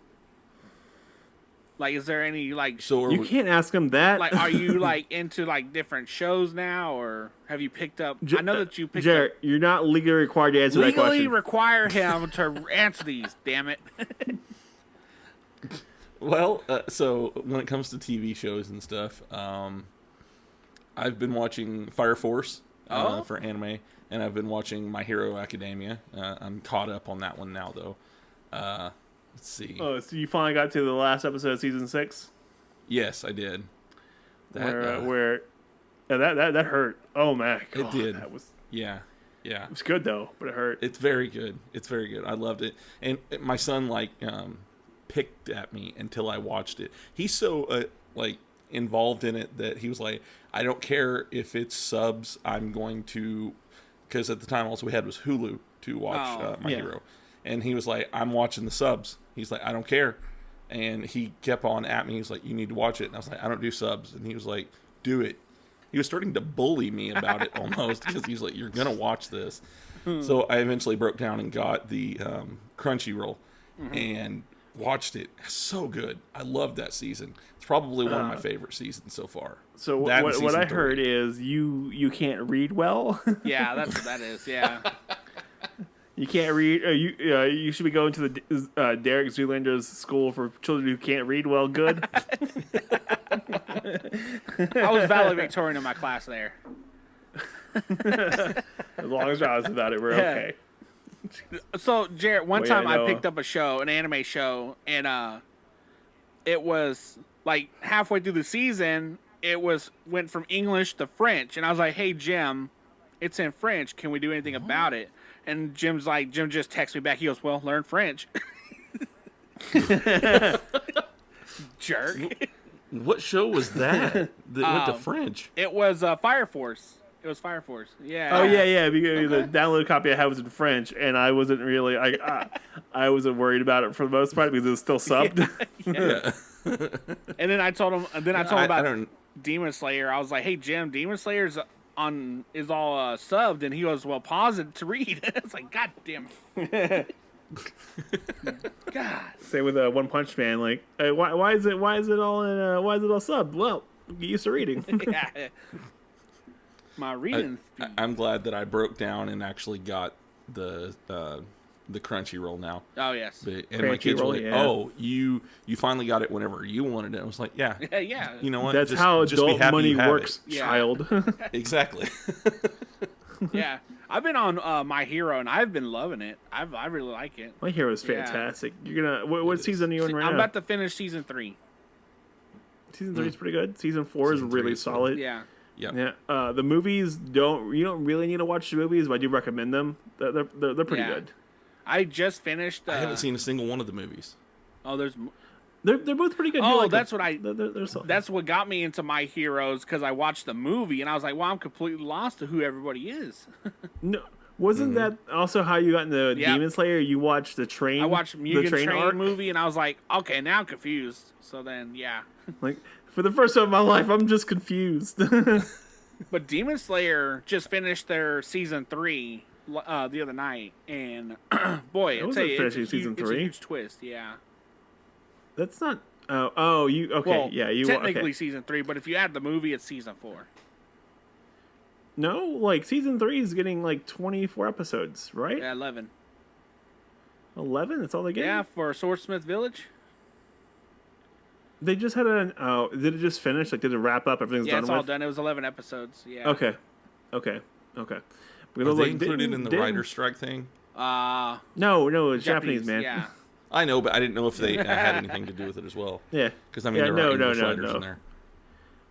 Like, is there any like, So are You we- can't ask him that. like, are you like into like different shows now, or have you picked up? I know that you picked Jared, you're not legally required to answer up. that Legally question. require him to answer these. Damn it. Well, so when it comes to TV shows and stuff, I've been watching Fire Force Oh. for anime, and I've been watching My Hero Academia. I'm caught up on that one now, though. Let's see. Oh, so you finally got to the last episode of season 6, Yes, I did. That, where that hurt. Oh man, It did. That was yeah. it was good though, but it hurt. It's very good. It's very good. I loved it. And my son picked at me until I watched it. He's so involved in it that he was like, I don't care if it's subs. I'm going to, because at the time also we had was Hulu to watch My yeah. Hero, and he was like, I'm watching the subs. He's like, I don't care, and he kept on at me. He's like, you need to watch it, and I was like, I don't do subs, and he was like, do it. He was starting to bully me about it almost because he's like, you're gonna watch this. So I eventually broke down and got the Crunchyroll and watched it. So good. I loved that season. It's probably one of my favorite seasons so far. So That and what season I 3. heard is you can't read well. Yeah, that's what that is. Yeah. You can't read. You should be going to the Derek Zoolander's school for children who can't read well. Good. I was valedictorian in my class there. As long as you're honest about it, we're Yeah. okay. So, Jared, one Well, time yeah, I no. picked up a show, an anime show, and it was like halfway through the season, went from English to French, and I was like, "Hey, Jim, it's in French. Can we do anything about it?" And Jim just texted me back. He goes, "Well, learn French." Jerk. What show was that that went to French? It was Fire Force. It was Fire Force. Yeah. Oh yeah. Because the download copy I had was in French, and I wasn't really I wasn't worried about it for the most part because it was still subbed. Yeah. And then I told him. And then I told him I about don't. Demon Slayer. I was like, "Hey Jim, Demon Slayer's is all subbed," and he goes, "Well, pause it to read." It's like, God damn it. God. Same with One Punch Man. Like, why is it all subbed? Well, get used to reading. Yeah. My reading. I'm glad that I broke down and actually got the Crunchyroll now. Oh yes. And my kids were Crunchyroll, like, yeah. "Oh, you finally got it whenever you wanted it." I was like, "Yeah, Yeah. you know what? That's Just- how just be adult happy money you have works, it." Yeah. child. Exactly. Yeah. I've been on My Hero, and I've been loving it. I really like it. My Hero is Yeah. fantastic. You're gonna what season are you in right I'm now? about to finish season 3. Season 3 is pretty good. Season 4 is Season 3 really is good. solid. Yeah. Yeah. Yeah. The movies you don't really need to watch the movies, but I do recommend them. They're pretty Yeah. good. I just finished. I haven't seen a single one of the movies. Oh, there's. They're both pretty good. You Oh, like that's them. what I. They're solid. That's what got me into My Heroes because I watched the movie and I was like, "Well, I'm completely lost to who everybody is." No, wasn't that also how you got into Yeah. Demon Slayer? You watched the train. I watched Mugen the train Train arc? movie and I was like, "Okay, now I'm confused." So then, yeah. Like for the first time in my life, I'm just confused. But Demon Slayer just finished their season 3 the other night, and boy, I was tell it you, finishing season it's a 3? huge twist. Yeah. That's not. Oh, you okay? Well, Yeah, you technically okay. season 3, but if you add the movie, it's season 4. No, like season 3 is getting like 24 episodes, right? Yeah, 11. 11. That's all they get. Yeah, for Swordsmith Village. They just had an. Oh, did it just finish? Like, did it wrap up? Everything's Yeah, done it's with. all done. It was 11 episodes. Yeah. Okay. Are they included in the writer's strike thing? Uh, No, it's Japanese, man. Yeah. I know, but I didn't know if they had anything to do with it as well. Yeah. Because, I mean, there are English writers in there.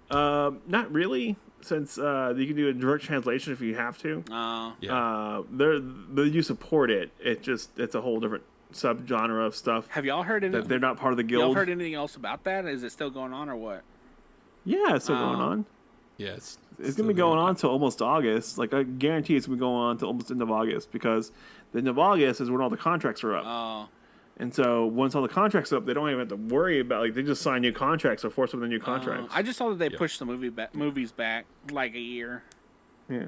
Not really, since you can do a direct translation if you have to. Yeah. You support it. It's a whole different subgenre of stuff. Have y'all heard anything? That they're not part of the guild. Y'all heard anything else about that? Is it still going on or what? Yeah, it's still going on. Yeah, it's gonna be going on till almost August. Like I guarantee it's gonna be going on till almost end of August because the end of August is when all the contracts are up. Oh. And so once all the contracts are up, they don't even have to worry about they just sign new contracts or force them the new contracts. I just saw that they pushed the movies back like a year. Yeah.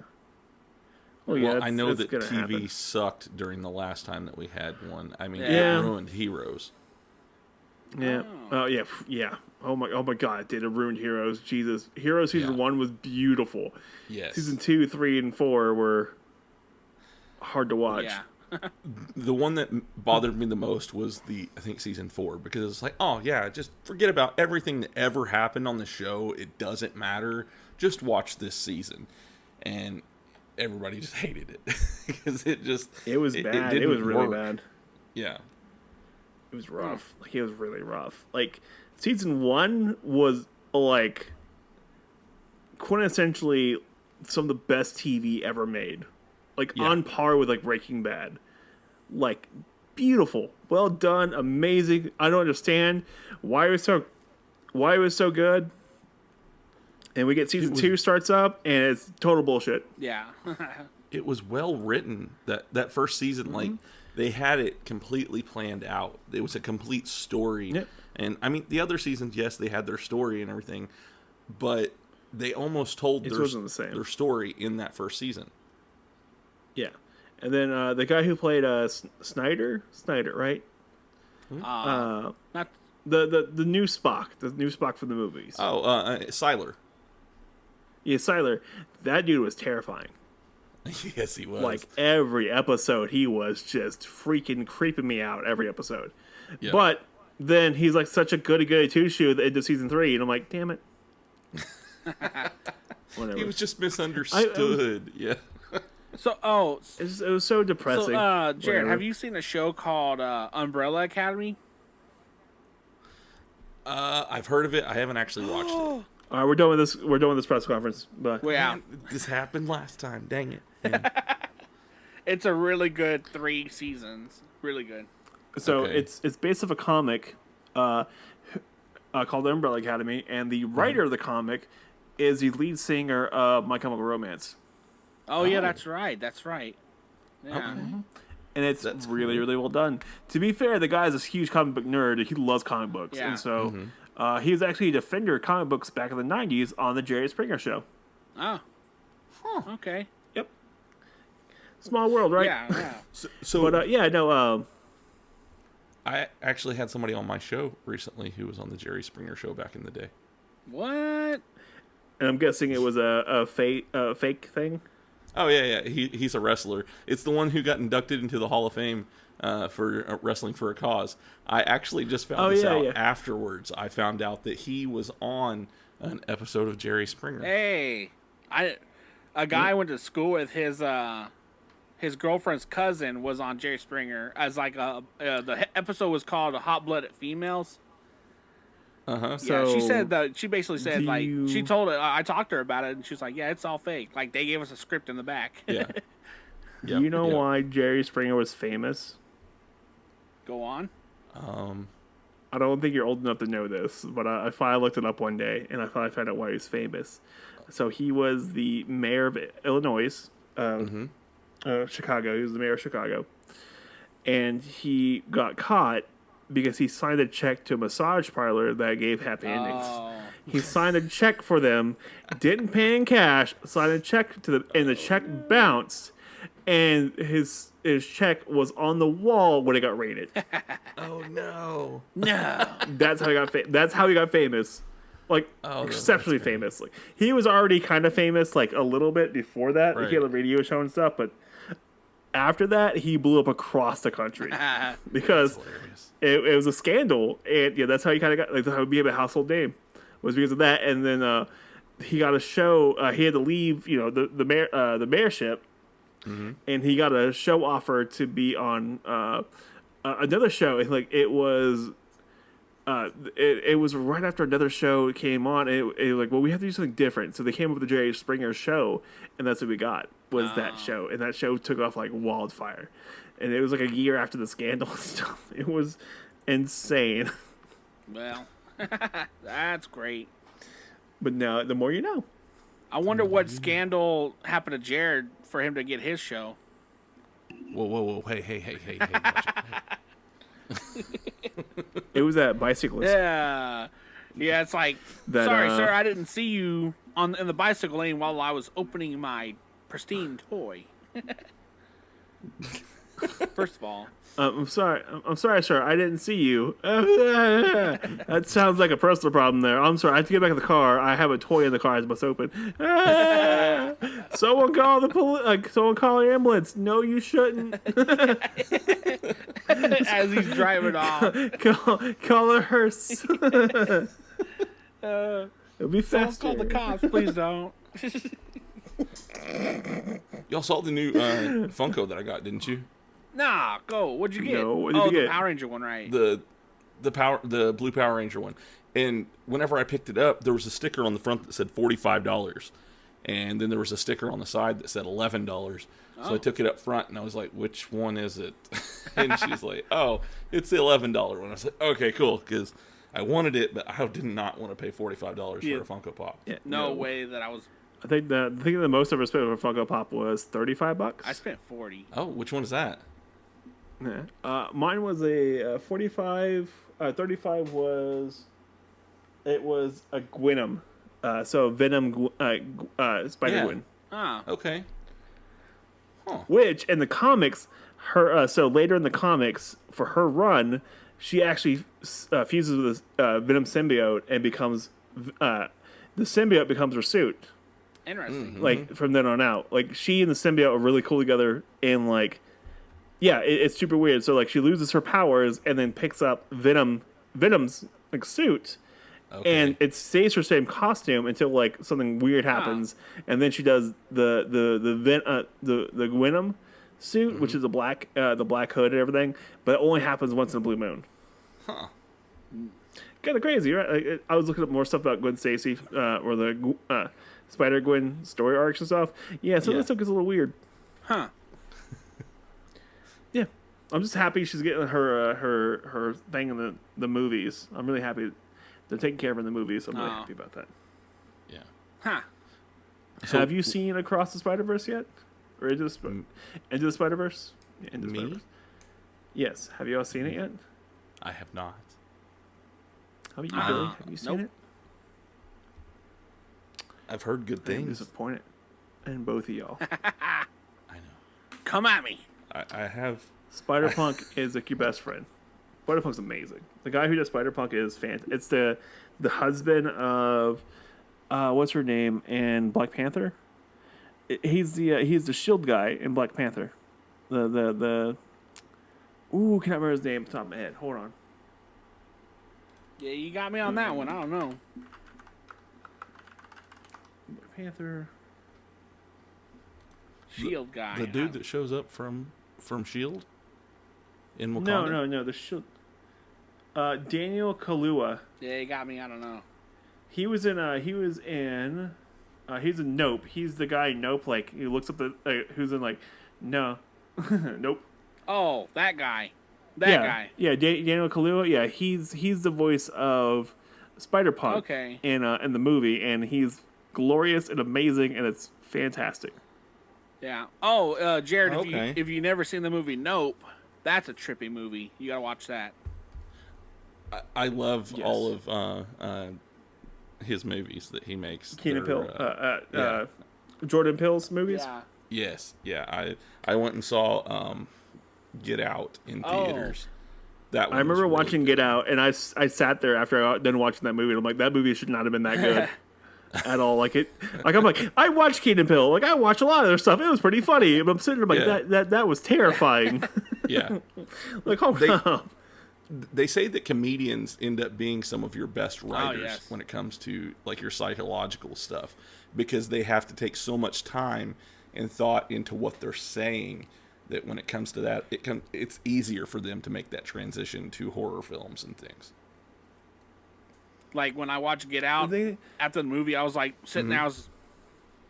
Well, I know that TV happen. sucked during the last time that we had one. I mean, Yeah. it ruined Heroes. Yeah. Oh yeah. Oh my God! It did. It ruined Heroes. Jesus, Heroes season 1 was beautiful. Yes. Season 2, 3, and 4 were hard to watch. Yeah. The one that bothered me the most was I think season 4, because it's like, oh yeah, just forget about everything that ever happened on the show. It doesn't matter. Just watch this season, and everybody just hated it because it was bad. It was really bad. Yeah. It was rough. Like it was really rough. Like season 1 was like quintessentially some of the best TV ever made. Like on par with like Breaking Bad. Like beautiful, well done, amazing. I don't understand why it was so good. And we get season 2 starts up and it's total bullshit. Yeah. It was well written. That first season, like they had it completely planned out. It was a complete story. Yep. And I mean, the other seasons, yes, they had their story and everything, but they almost told their story in that first season. Yeah. And then the guy who played Snyder, right? Not the new Spock, from the movies. Oh, Siler. Yeah, Siler. That dude was terrifying. Yes, he was. Like every episode, he was just freaking creeping me out every episode. Yep. But then he's like such a goody two-shoe at the end of season 3, and I'm like, damn it. Whatever. He was just misunderstood. Yeah. So, it was so depressing. So, Jared, have you seen a show called Umbrella Academy? I've heard of it. I haven't actually watched it. All right, we're done with this. We're done with this press conference. But Yeah. This happened last time. Dang it. Yeah. It's a really good 3 seasons. Really good. So Okay. it's based off a comic called The Umbrella Academy, and the writer of the comic is the lead singer of My Chemical Romance. Oh, yeah, that's right. Yeah. Okay. And it's really, really well done. To be fair, the guy is a huge comic book nerd. He loves comic books. Yeah. And so he was actually a defender of comic books back in the 90s on the Jerry Springer Show. Oh. Okay. Yep. Small world, right? Yeah. So But, I actually had somebody on my show recently who was on the Jerry Springer Show back in the day. What? And I'm guessing it was a fake thing. Oh, yeah. He's a wrestler. It's the one who got inducted into the Hall of Fame for wrestling for a cause. I actually just found this out afterwards. I found out that he was on an episode of Jerry Springer. Hey, a guy I went to school with, his girlfriend's cousin was on Jerry Springer as like the episode was called "Hot Blooded Females." Uh-huh. So So she said that she basically said like you- she told it. I talked to her about it, and she was like, "Yeah, it's all fake. Like they gave us a script in the back." Yeah. Do you know why Jerry Springer was famous? Go on. I don't think you're old enough to know this, but I finally looked it up one day, and I finally found out why he was famous. So he was the mayor of Illinois, Chicago. He was the mayor of Chicago. And he got caught because he signed a check to a massage parlor that gave happy endings. Oh. He signed a check for them, didn't pay in cash, signed a check to them, and the check bounced, and his check was on the wall when it got raided. Oh, no. No. That's how he got. That's how he got famous, like exceptionally famous. Like he was already kind of famous, like a little bit before that. Like, he had a radio show and stuff, but after that, he blew up across the country because it was a scandal, and that's how he kind of got. Like that's how he became a household name, was because of that. And then he got a show. He had to leave, the mayorship, and he got a show offer to be on another show. And, like, it was right after another show came on. It was like, well, we have to do something different. So they came up with the Jerry Springer show, and that's what we got, was that show. And that show took off like wildfire. And it was like a year after the scandal and stuff. It was insane. Well, that's great. But now, the more you know. I wonder what scandal happened to Jared for him to get his show. Whoa. Hey. It was that bicyclist. Yeah, it's like, sorry, sir, I didn't see you in the bicycle lane while I was opening my pristine toy. First of all, I'm sorry, sir. I didn't see you. That sounds like a personal problem there. I'm sorry. I have to get back in the car. I have a toy in the car. I must open. Someone call the someone call the ambulance. No, you shouldn't. as he's driving off, call a hearse. It'll be faster. Don't call the cops, please don't. Y'all saw the new Funko that I got, didn't you? Nah, go. What'd you get? No, what did you the get? Power Ranger one, right? The blue Power Ranger one. And whenever I picked it up, there was a sticker on the front that said $45. And then there was a sticker on the side that said $11. So I took it up front and I was like, which one is it? And she's like, oh, it's the $11 one. I was like, okay, cool. Because I wanted it, but I did not want to pay $45 for a Funko Pop. Yeah, no way that I was. I think the most I ever spent for a Funko Pop was $35. I spent 40. Oh, which one is that? Yeah. Mine was a 45. 35 was. It was a Gwynnum. So Venom Spider-Gwen. Ah. Okay. Huh. Which in the comics, her so later in the comics for her run, she actually fuses with this Venom symbiote and becomes the symbiote becomes her suit. Interesting. Mm-hmm. Like from then on out, like she and the symbiote are really cool together, and like, yeah, it's super weird. So like she loses her powers and then picks up Venom's like suit. Okay. And it stays her same costume until like something weird happens, and then she does the Gwynnum suit, which is the black hood and everything, but it only happens once in a blue moon. Huh. Kind of crazy, right? Like, I was looking up more stuff about Gwen Stacy or the Spider-Gwen story arcs and stuff. Yeah, so that stuff gets a little weird. Huh. Yeah, I'm just happy she's getting her thing in the movies. I'm really happy. They're taking care of her in the movies, so I'm really happy about that. Yeah. Huh. So, have you seen Across the Spider-Verse yet? Or Into the Spider-Verse? Yeah, Into the Me? Spider-Verse. Yes. Have you all seen it yet? I have not. How about you, Billy? Have you seen it? I've heard good I'm things. disappointed in both of y'all. I know. Come at me. I have. Spider-Punk is like your best friend. Spider-Punk's amazing. The guy who does Spider-Punk is fantastic. It's the husband of what's her name in Black Panther. He's the Shield guy in Black Panther. The ooh, can't remember his name off the top of my head. Hold on. Yeah, you got me on that one. I don't know. Black Panther. Shield guy. The dude that shows up from Shield in Wakanda. No. The Shield. Daniel Kaluuya. Yeah, you got me. I don't know. He's in Nope. He's the guy in Nope. Like he looks up who's in like no, Nope. Oh, that guy. That guy. Yeah, Daniel Kaluuya. Yeah, he's the voice of Spider-Punk. Okay. In the movie, and he's glorious and amazing, and it's fantastic. Yeah. Oh, Jared, Okay. if you never seen the movie Nope, that's a trippy movie. You gotta watch that. I love all of his movies that he makes. Keenan Peele, yeah. Jordan Peele's movies. Yeah. Yes, yeah. I went and saw Get Out in theaters. That one I remember was really watching good. Get Out, and I sat there after I got done watching that movie, and I'm like, that movie should not have been that good at all. I watched Keenan Peele. Like I watch a lot of their stuff. It was pretty funny. But I'm sitting there like that was terrifying. Yeah. Like They say that comedians end up being some of your best writers yes. when it comes to like your psychological stuff, because they have to take so much time and thought into what they're saying, that when it comes to that, it's easier for them to make that transition to horror films and things. Like when I watched Get Out after the movie, I was like sitting there.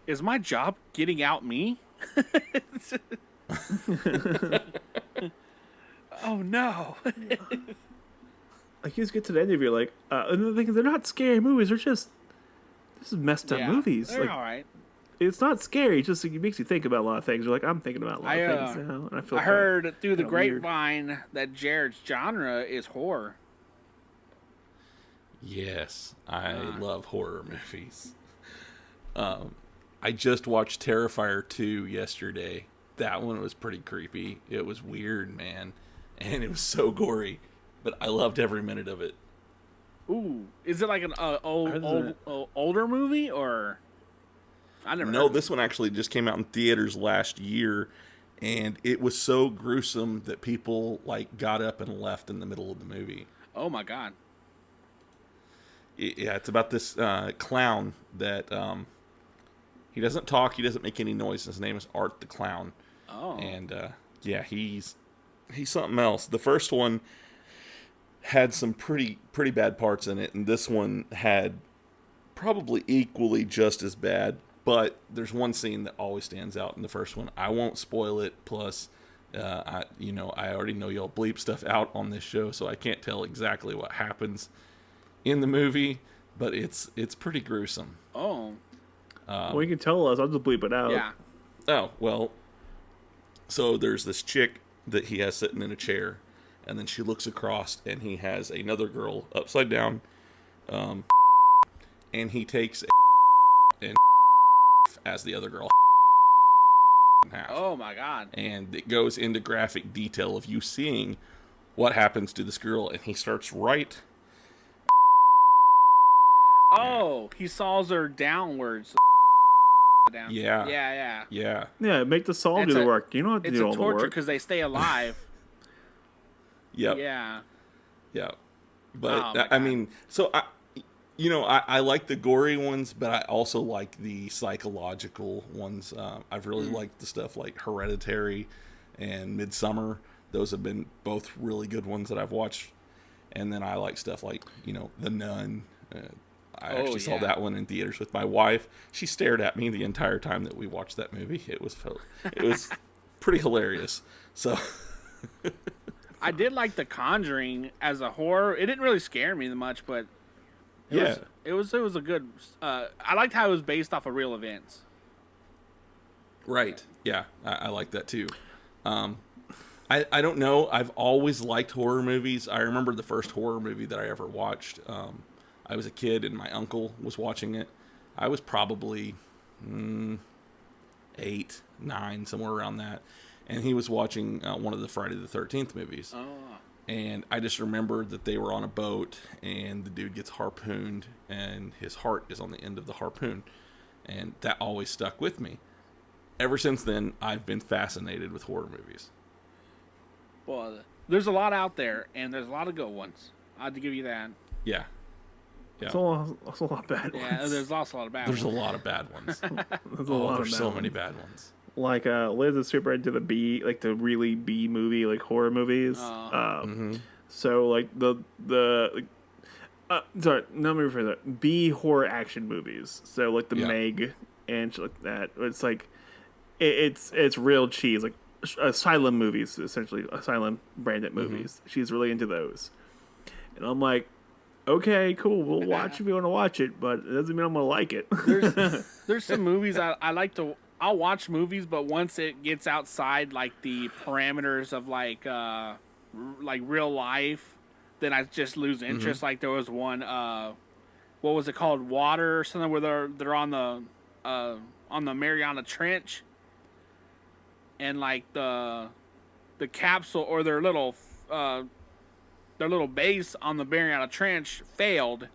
Is my job getting out me? Oh no! Like you just get to the end of you're like, and the thing is, they're not scary movies. They're just this is messed up movies. They're like, all right. It's not scary. It's just like, it makes you think about a lot of things. You're like, I'm thinking about a lot of things now, and I feel. I heard through the grapevine that Jared's genre is horror. Yes, I love horror movies. I just watched Terrifier 2 yesterday. That one was pretty creepy. It was weird, man. And it was so gory. But I loved every minute of it. Ooh. Is it like an older movie, or... I never No, this one actually just came out in theaters last year. And it was so gruesome that people like got up and left in the middle of the movie. Oh, my God. Yeah, it's about this clown that... he doesn't talk. He doesn't make any noise. His name is Art the Clown. Oh. And, yeah, he's something else. The first one had some pretty bad parts in it, and this one had probably equally just as bad, but there's one scene that always stands out in the first one. I won't spoil it, plus, I already know y'all bleep stuff out on this show, so I can't tell exactly what happens in the movie, but it's pretty gruesome. Oh. Well, you can tell us. I'll just bleep it out. Yeah. Oh, well, so there's this chick that he has sitting in a chair, and then she looks across, and he has another girl upside down, and he takes and as the other girl in half. Oh, my God. And it goes into graphic detail of you seeing what happens to this girl, and he starts right... Oh, he saws her downwards. Down. Yeah. Yeah, make the saw do the work. You don't have to do all the work. It's a torture because they stay alive. Yep. Yeah. Yeah. But, I mean, so, I like the gory ones, but I also like the psychological ones. I've really liked the stuff like Hereditary and Midsummer. Those have been both really good ones that I've watched. And then I like stuff like, The Nun. I actually saw that one in theaters with my wife. She stared at me the entire time that we watched that movie. It was pretty hilarious. So I did like The Conjuring as a horror. It didn't really scare me that much, but it was a good. I liked how it was based off of real events. Right. Yeah, I like that too. I don't know. I've always liked horror movies. I remember the first horror movie that I ever watched. I was a kid and my uncle was watching it. I was probably 8, 9, somewhere around that. And he was watching one of the Friday the 13th movies. Oh. And I just remembered that they were on a boat and the dude gets harpooned and his heart is on the end of the harpoon. And that always stuck with me. Ever since then, I've been fascinated with horror movies. Well, there's a lot out there, and there's a lot of good ones. I have to give you that. Yeah. There's a lot of bad ones. Yeah, there's also a lot of bad ones. There's a lot of bad ones. There's so many bad ones. Like Liz is super into the really B movie, like horror movies. So like sorry, let me rephrase that. B horror action movies. So like the Meg and shit like that. It's like it's real cheese, like Asylum movies, essentially Asylum branded movies. She's really into those, and I'm like, okay, cool, we'll watch if you want to watch it, but it doesn't mean I'm gonna like it. There's some movies I like to. I'll watch movies, but once it gets outside like the parameters of like real life, then I just lose interest. Like there was one, what was it called, Water or something, where they're on the Mariana Trench, and like the capsule or their little base on the Mariana Trench failed,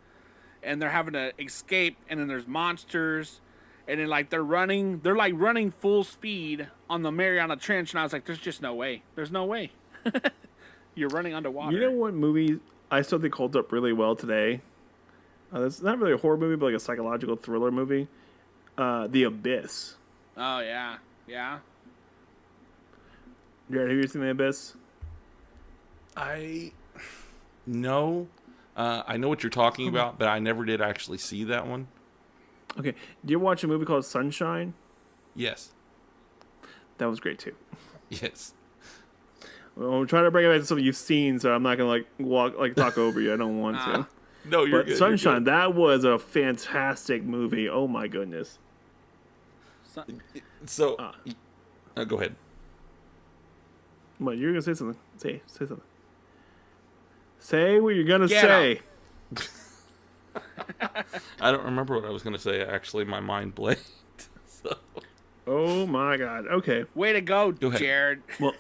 and they're having to escape, and then there's monsters. And then, like, they're running full speed on the Mariana Trench, and I was like, there's just no way. There's no way. You're running underwater. You know what movie I still think holds up really well today? It's not really a horror movie, but like a psychological thriller movie. The Abyss. Oh, yeah. Yeah. Jared, have you seen The Abyss? No. I know what you're talking about, but I never did actually see that one. Okay. Did you ever watch a movie called Sunshine? Yes. That was great too. Yes. Well, I'm trying to bring it back to something you've seen, so I'm not gonna talk over you. I don't want to. No, you're But good. Sunshine, you're good. that was a fantastic movie. Oh my goodness. So, go ahead. What, you're gonna say something? Say something. Say what you're gonna Get say. I don't remember what I was going to say. Actually, my mind blanked. So. Oh my god. Okay. Way to go, ahead. Jared. Well,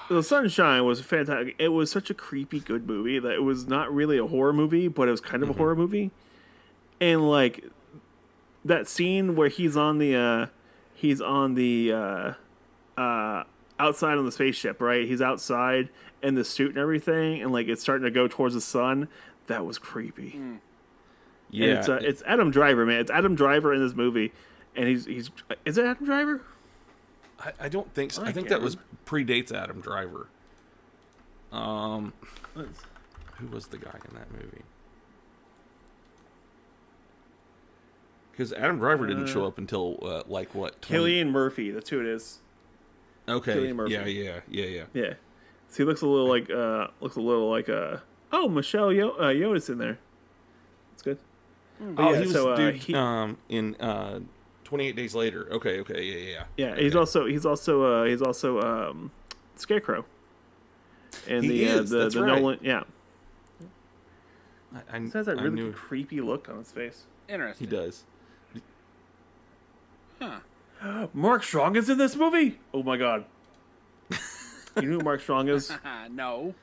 The Sunshine was fantastic. It was such a creepy good movie that it was not really a horror movie, but it was kind of a horror movie. And like that scene where he's on the outside on the spaceship, right? He's outside in the suit and everything, and like it's starting to go towards the sun. That was creepy. Yeah. And it's Adam Driver, man. It's Adam Driver in this movie, and he's is it Adam Driver? I don't think so. I think can't that was predates Adam Driver. Who was the guy in that movie? Because Adam Driver didn't show up until like what? 20... Cillian Murphy. That's who it is. Okay. Cillian Murphy. Yeah. Yeah. So he looks a little like oh, Michelle Yoda's in there. That's good. Oh, yeah, he was so, dude he- in 28 Days Later. Okay, yeah. Yeah, Okay. he's also Scarecrow. And He is, the that's right. Nolan, yeah. I He has that really knew creepy look on his face. Interesting. he does. Huh. Mark Strong is in this movie. Oh my god. You know who Mark Strong is? No.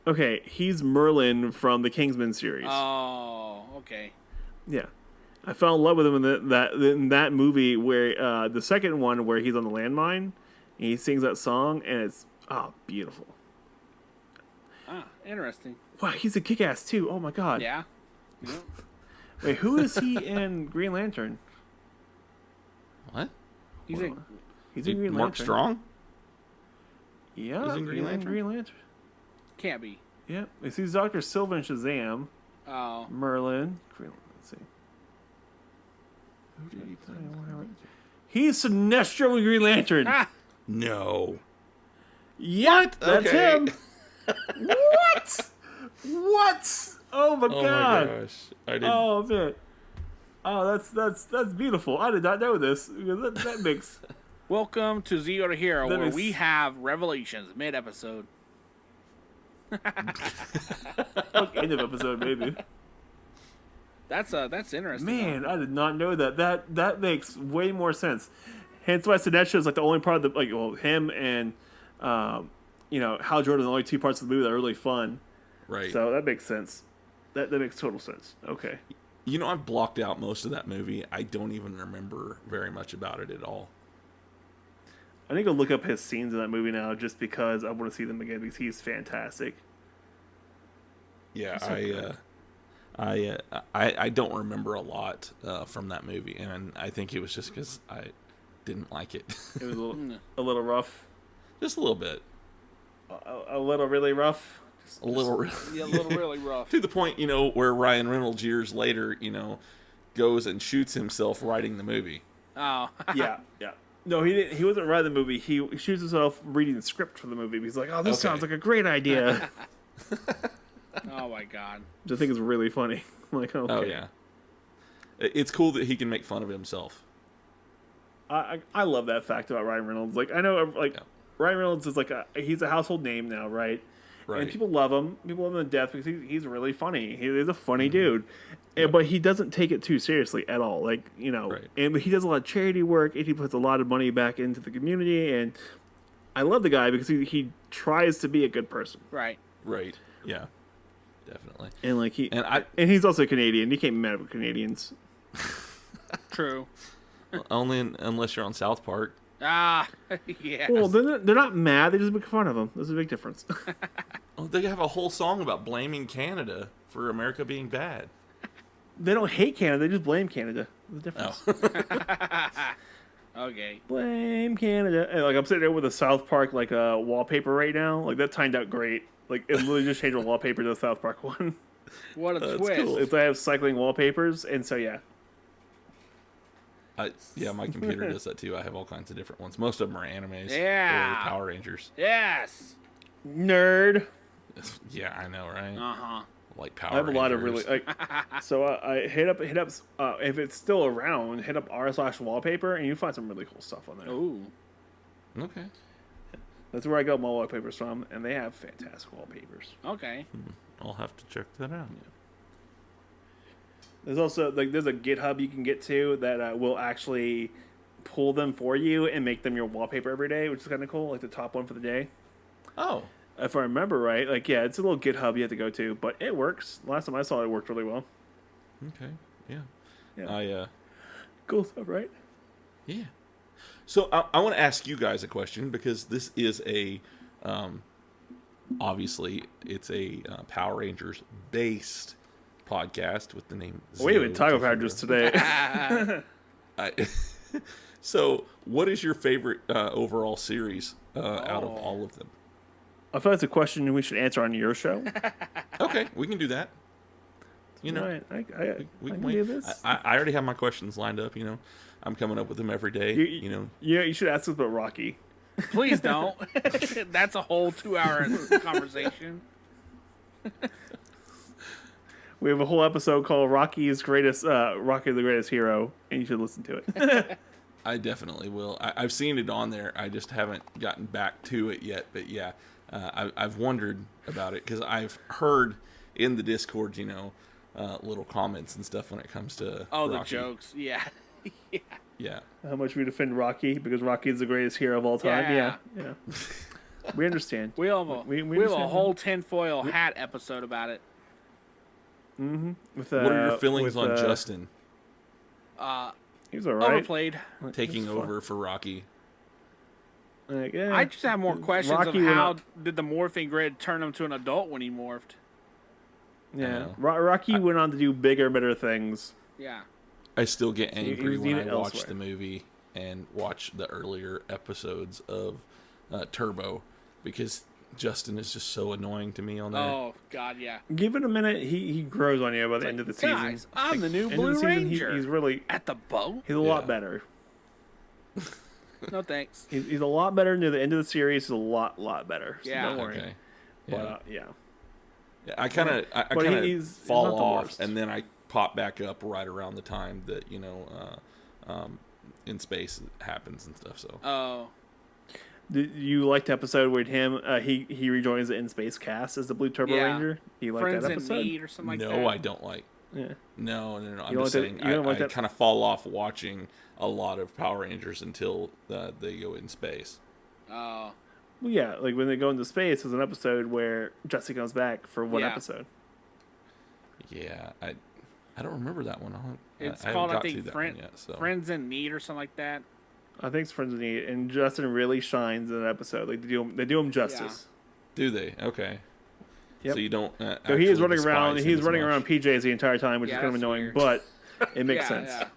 Okay, he's Merlin from the Kingsman series. Oh, okay. Yeah, I fell in love with him in that movie where the second one where he's on the landmine and he sings that song and it's beautiful. Interesting. Wow, he's a kick-ass too. Oh my god. Yeah. Yep. Wait, who is he in Green Lantern? What? He's Hold a, on. He's in Green Mark Lantern. Strong? Yeah, He's in Green Lantern? Green Lantern. can't be. Yeah, he's Dr. Silver and Shazam. Oh. Merlin. Let's see. Who did he play? He's Sinestro in Green Lantern. Ah. No. Yep, that's Okay. him. What? What? Oh my Oh god. my gosh. I didn't. Oh man. Oh, that's beautiful. I did not know this. That makes Welcome to Zero to Hero, That where is- we have revelations mid-episode. end of episode maybe. That's interesting. Man, I did not know that. That makes way more sense. Hence why Sinestro is like the only part of the him and Hal Jordan are the only two parts of the movie that are really fun. Right. So that makes sense. That makes total sense. Okay. You know, I've blocked out most of that movie. I don't even remember very much about it at all. I need to look up his scenes in that movie now just because I want to see them again because he's fantastic. Yeah, so I don't remember a lot from that movie, and I think it was just because I didn't like it. It was a little rough. Just a little bit. A little really rough. A little. Yeah, a little really rough. To the point, where Ryan Reynolds years later, goes and shoots himself writing the movie. Oh. Yeah. No, he didn't. He wasn't writing the movie. He shoots himself reading the script for the movie. He's like, "Oh, this Okay. sounds like a great idea," Oh my god. which I think is really funny. I'm like, okay. Oh yeah. It's cool that he can make fun of himself. I love that fact about Ryan Reynolds. Like, I know, Yeah. Ryan Reynolds is he's a household name now, right? Right. And people love him. People love him to death because he's really funny. He's a funny dude. But he doesn't take it too seriously at all. Right. And he does a lot of charity work and he puts a lot of money back into the community. And I love the guy because he tries to be a good person. Right. Right. Yeah. Definitely. And he's also Canadian. You can't be mad with Canadians. True. Only unless you're on South Park. Ah. Yes. Well, they're not mad. They just make fun of him. There's a big difference. Oh, they have a whole song about blaming Canada for America being bad. They don't hate Canada. They just blame Canada. There's a difference. Okay. Blame Canada. And, like, I'm sitting there with a South Park like wallpaper right now. Like, that turned out great. Like, it literally just changed the wallpaper to the South Park one. What a That's twist. cool. It's I have cycling wallpapers, and so yeah. Yeah, my computer does that too. I have all kinds of different ones. Most of them are animes Yeah. or Power Rangers. Yes. Nerd. Yeah, I know, right? Uh-huh. Like Power I have a Rangers. lot of really like. So I hit up if it's still around, hit up r/wallpaper, and you find some really cool stuff on there. Ooh. Okay. That's where I got my wallpapers from, and they have fantastic wallpapers. Okay. I'll have to check that out. There's also there's a GitHub you can get to that will actually pull them for you and make them your wallpaper every day, which is kind of cool. Like the top one for the day. Oh. If I remember right, like yeah, it's a little GitHub you have to go to, but it works. Last time I saw it, it worked really well. Okay. Yeah. Yeah. Cool stuff, right? Yeah. So I want to ask you guys a question because this is a, obviously it's a Power Rangers based podcast with the name. We haven't talked about Zero Rangers today. So, what is your favorite overall series out of all of them? I feel that's a question we should answer on your show. Okay, we can do that. You know, Right, I we can can do wait. this. I already have my questions lined up. You know, I'm coming up with them every day. You know, Yeah, you should ask us about Rocky. Please don't. That's a whole 2-hour conversation. We have a whole episode called Rocky the Greatest Hero, and you should listen to it. I definitely will. I've seen it on there. I just haven't gotten back to it yet. But yeah, I've wondered about it because I've heard in the Discord, you know, little comments and stuff when it comes to Oh, Rocky. the jokes. Yeah. Yeah. How much we defend Rocky because Rocky is the greatest hero of all time. Yeah. Yeah. We understand. We have a, We we have a understand whole tinfoil hat episode about it. With, What are your feelings with, on Justin He's all right. Overplayed. taking over for Rocky? Like, yeah. I just have more questions Rocky of went how up- did the morphing grid turn him to an adult when he morphed? Yeah. know. Rocky went on to do bigger, better things. Yeah. I still get angry he's when I needed watch elsewhere. the movie and watch the earlier episodes of Turbo because Justin is just so annoying to me on there. Oh, God, yeah. Give it a minute. He grows on you by the end of the season. Guys, I'm the new End of Blue the season, Ranger. He's really At the boat? he's a lot Yeah. better. No thanks. He's a lot better near the end of the series. He's a lot better. So Yeah. don't worry. Okay. But Yeah. yeah. Yeah, I kind of But he's fall not the off, worst. and then I pop back up right around the time that in space happens and stuff. So Oh. Did you like the episode where he rejoins the In Space cast as the Blue Turbo Yeah. Ranger? You like Friends that in episode? Need or something like that? no, I don't like. Yeah. No. I'm You just don't like that- saying you don't like I that- kind of fall off watching a lot of Power Rangers until they go in space. Oh. Well, yeah, like when they go into space, there's an episode where Jesse comes back for one Yeah. episode. Yeah, I don't remember that one. It's I called, haven't I got think, to that one yet. So Friends in Need or something like that. I think it's Friends of Need, and Justin really shines in that episode. Like they do him justice. do they? Okay. Yep. So you don't. So he is actually running around. despise him He's as running much. around PJs the entire time, which Yeah, is kind of that's annoying, weird. but it makes Yeah, sense. yeah.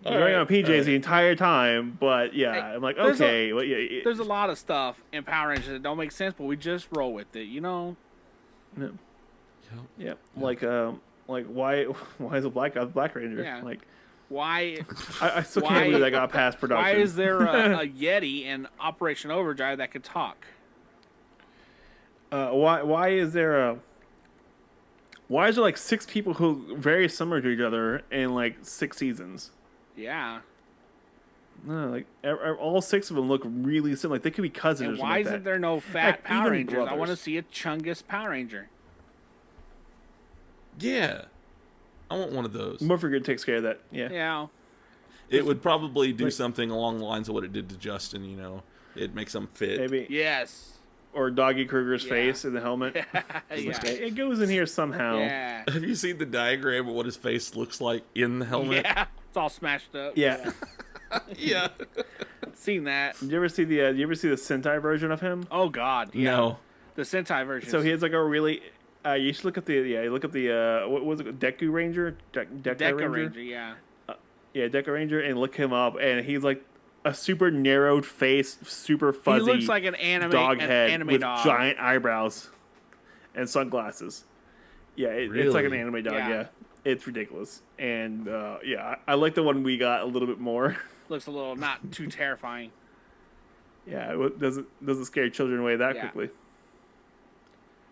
He's running around PJs the entire time, but yeah, Hey, I'm like, there's okay, well, yeah, There's a lot of stuff in Power Rangers that don't make sense, but we just roll with it, you know? no. Yep. Yeah, like why is a black guy the Black Ranger? Yeah. Like Why I still Why- can't believe that got past production. why is there a Yeti in Operation Overdrive that could talk? Why is there like 6 people who are very similar to each other in like 6 seasons? Yeah. No, like all 6 of them look really similar. Like they could be cousins. And or something why like isn't that. there no fat Heck, Power even Rangers? I want to brothers. see a Chungus Power Ranger. Yeah. I want one of those. Morpher takes care of that. Yeah. Yeah. It would probably do Like- something along the lines of what it did to Justin. You know, it makes them fit. Maybe. Yes. Or Doggy Kruger's Yeah. face in the helmet. Yeah. It goes in here somehow. Yeah. Have you seen the diagram of what his face looks like in the helmet? Yeah. It's all smashed up. Yeah. Yeah. Seen that. Did you ever see the Sentai version of him? Oh God. Yeah. No. The Sentai version. So he has like a really. You should look up the what was it, Deku Ranger, Deku Deca Ranger. Ranger. Yeah. Yeah, Deku Ranger, and look him up, and he's like a super narrowed face, super fuzzy. He looks like an dog head anime with dog. giant eyebrows and sunglasses. Yeah, it's like an Really? anime dog. Yeah. Yeah, it's ridiculous. And yeah, I like the one we got a little bit more. Looks a little not too terrifying. Yeah, it doesn't scare children away that Yeah. quickly.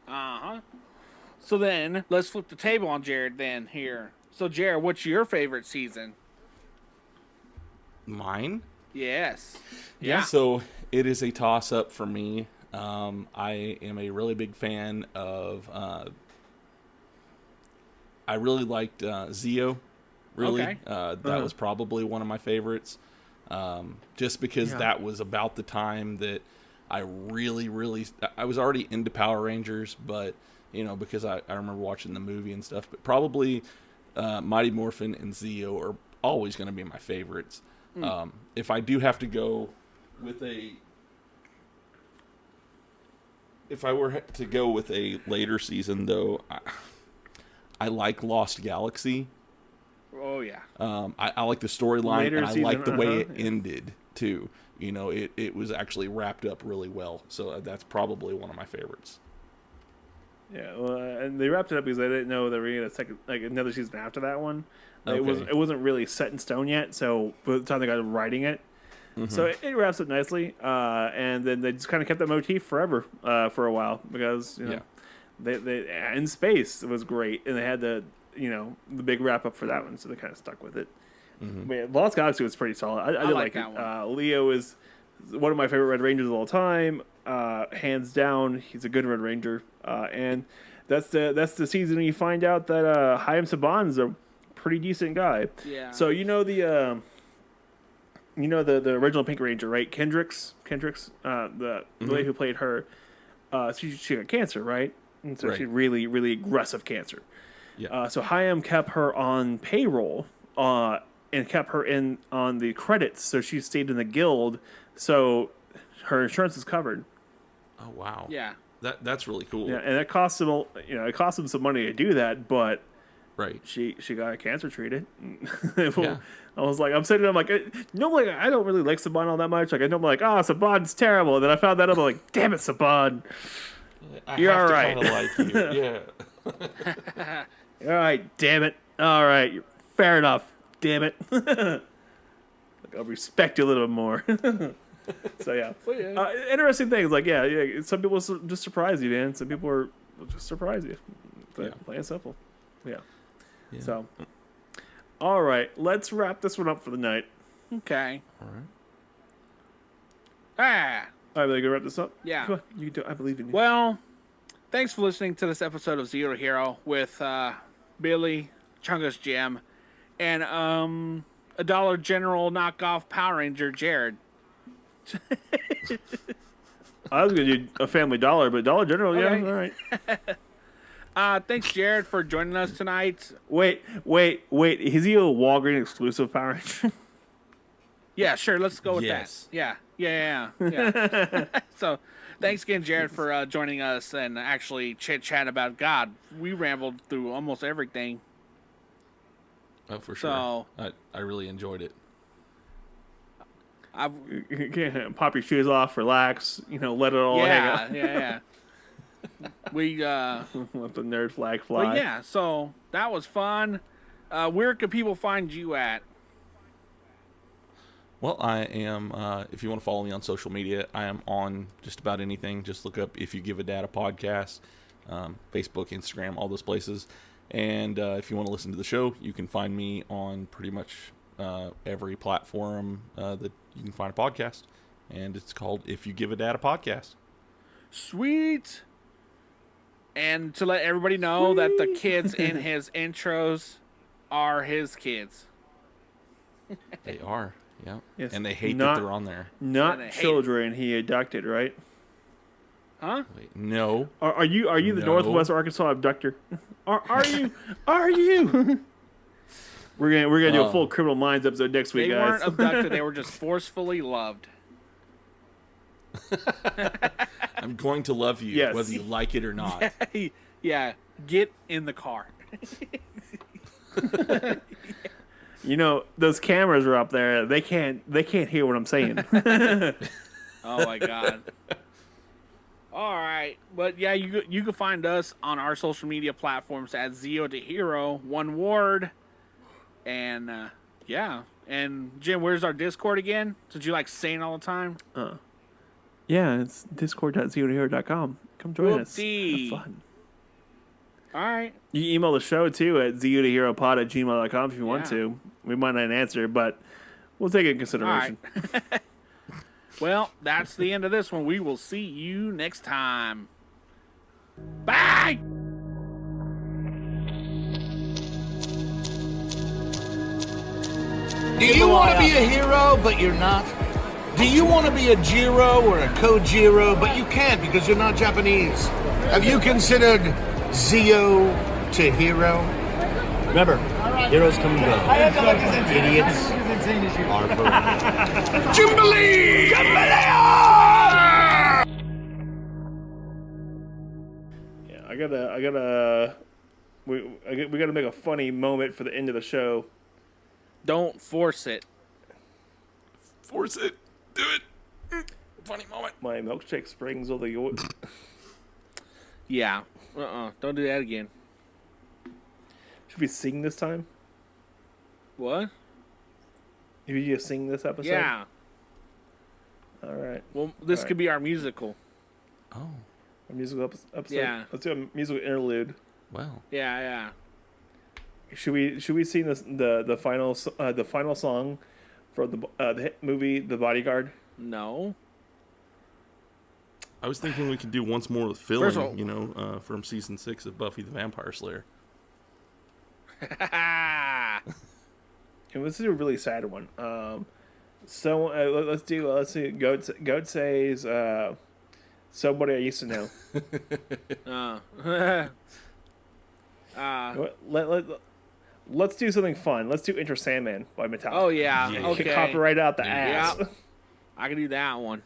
Uh-huh. So then, let's flip the table on Jared then here. So, Jared, what's your favorite season? Mine? Yes. Yeah. So it is a toss up for me. I am a really big fan of. I really liked Zio. Really, Okay. that was probably one of my favorites. Just because Yeah. that was about the time that I really I was already into Power Rangers, but because I remember watching the movie and stuff. But probably Mighty Morphin and Zio are always going to be my favorites. If I do have to go with if I were to go with a later season, though, I like Lost Galaxy. Oh, yeah. I like the storyline, Later and I season, like the way it yeah. ended too. It was actually wrapped up really well. So that's probably one of my favorites. Yeah, well, and they wrapped it up because they didn't know they were gonna get another season after that one. Okay. It wasn't really set in stone yet. So by the time they got writing it, so it wraps up nicely. And then they just kind of kept that motif forever for a while because they in space it was great, and they had the big wrap up for that one, so they kind of stuck with it. But Lost Galaxy was pretty solid. I did like that it. one. Leo is one of my favorite Red Rangers of all time. Hands down, he's a good Red Ranger. And that's the season when you find out that Chaim Saban's a pretty decent guy. Yeah. So the original Pink Ranger, right? Kendricks, the lady who played her, she got cancer, right? And so Right. she had really, really aggressive cancer. Yeah. So Chaim kept her on payroll, and kept her in on the credits, so she stayed in the guild, so her insurance is covered. Oh wow. Yeah. That's really cool. Yeah, and it cost him, it cost him some money to do that, but Right. she got cancer treated. Yeah. I was like, I'm sitting there, I'm like, normally I don't really like Saban all that much. Like I know, I'm like, oh, Saban's terrible. And then I found that out, I'm like, damn it, Saban, You're all right. Kind of like you. Yeah. all right, damn it, all right, fair enough, damn it. Like, I'll respect you a little bit more. So yeah, Well, yeah. interesting things like yeah. Some people just surprise you, man. Some people will just surprise you. Yeah. Plain and simple. Yeah. Yeah. So, all right, let's wrap this one up for the night. Okay. All right. Ah. All right, we gonna wrap this up. Yeah. Come on, you can do. I believe in you. Well, thanks for listening to this episode of Zero Hero with Billy, Chungus Jim, and a Dollar General knockoff Power Ranger, Jared. I was gonna do a Family Dollar, but Dollar General, Okay. yeah, all right. Thanks, Jared, for joining us tonight. Wait. Is he a Walgreens exclusive Power Ranger? Yeah, sure. Let's go with Yes. that. Yeah. So, thanks again, Jared, for joining us and actually chit-chat about God. We rambled through almost everything. Oh, for sure. So- I really enjoyed it. I've, You can't pop your shoes off, relax, let it all hang out. yeah. We, Let the nerd flag fly. but yeah, so that was fun. Where can people find you at? Well, I am, if you want to follow me on social media, I am on just about anything. Just look up If You Give a Dad a Podcast, Facebook, Instagram, all those places. And if you want to listen to the show, you can find me on pretty much every platform that you can find a podcast. And it's called If You Give a Dad a Podcast. Sweet. And to let everybody know that the kids in his intros are his kids. They are, yeah. Yes. And they hate Not- that they're on there. And Not I hate children he abducted, right? Huh? Wait, no. Are you the No. Northwest Arkansas abductor? Are you? Are you? We're gonna do a full Criminal Minds episode next week, They guys. weren't abducted. They were just forcefully loved. I'm going to love you, Yes. whether you like it or not. Yeah. Get in the car. You know, those cameras are up there. They can't hear what I'm saying. Oh my god. All right, but yeah, you can find us on our social media platforms at Zio to Hero, one word, and yeah. And Jim, where's our Discord again? Since you like saying all the time. Yeah, it's discord.zeotohero.com. Come join us. Whoopsie. Have fun. All right. You can email the show too at zeotoheropod@gmail.com if you want Yeah. to. We might not answer, but we'll take it in consideration. All right. Well, that's the end of this one. We will see you next time. Bye! Do you want to be a hero, but you're not? Do you want to be a Jiro or a Kojiro, but you can't because you're not Japanese? Have you considered Zio to Hero? Remember, heroes come and go. Idiots are forever. Jubilee! Yeah, we gotta make a funny moment for the end of the show. Don't force it. Force it. Do it. Funny moment. My milkshake springs all the yours. Yeah. Don't do that again. Should we sing this time? What? If you just sing this episode? Yeah. All right. Well, this All right. could be our musical. Oh, A musical episode? Yeah. Let's do a musical interlude. wow. Yeah. Should we sing the final song for the hit movie The Bodyguard? No. I was thinking we could do once more with First of all- filling, from season 6 of Buffy the Vampire Slayer. And let's do a really sad one. Let's see. Goat says somebody I used to know. Let's do something fun. Let's do Enter Sandman by Metallica. Oh yeah. Yeah. Okay. Copyright out the ass. Yeah. I can do that one.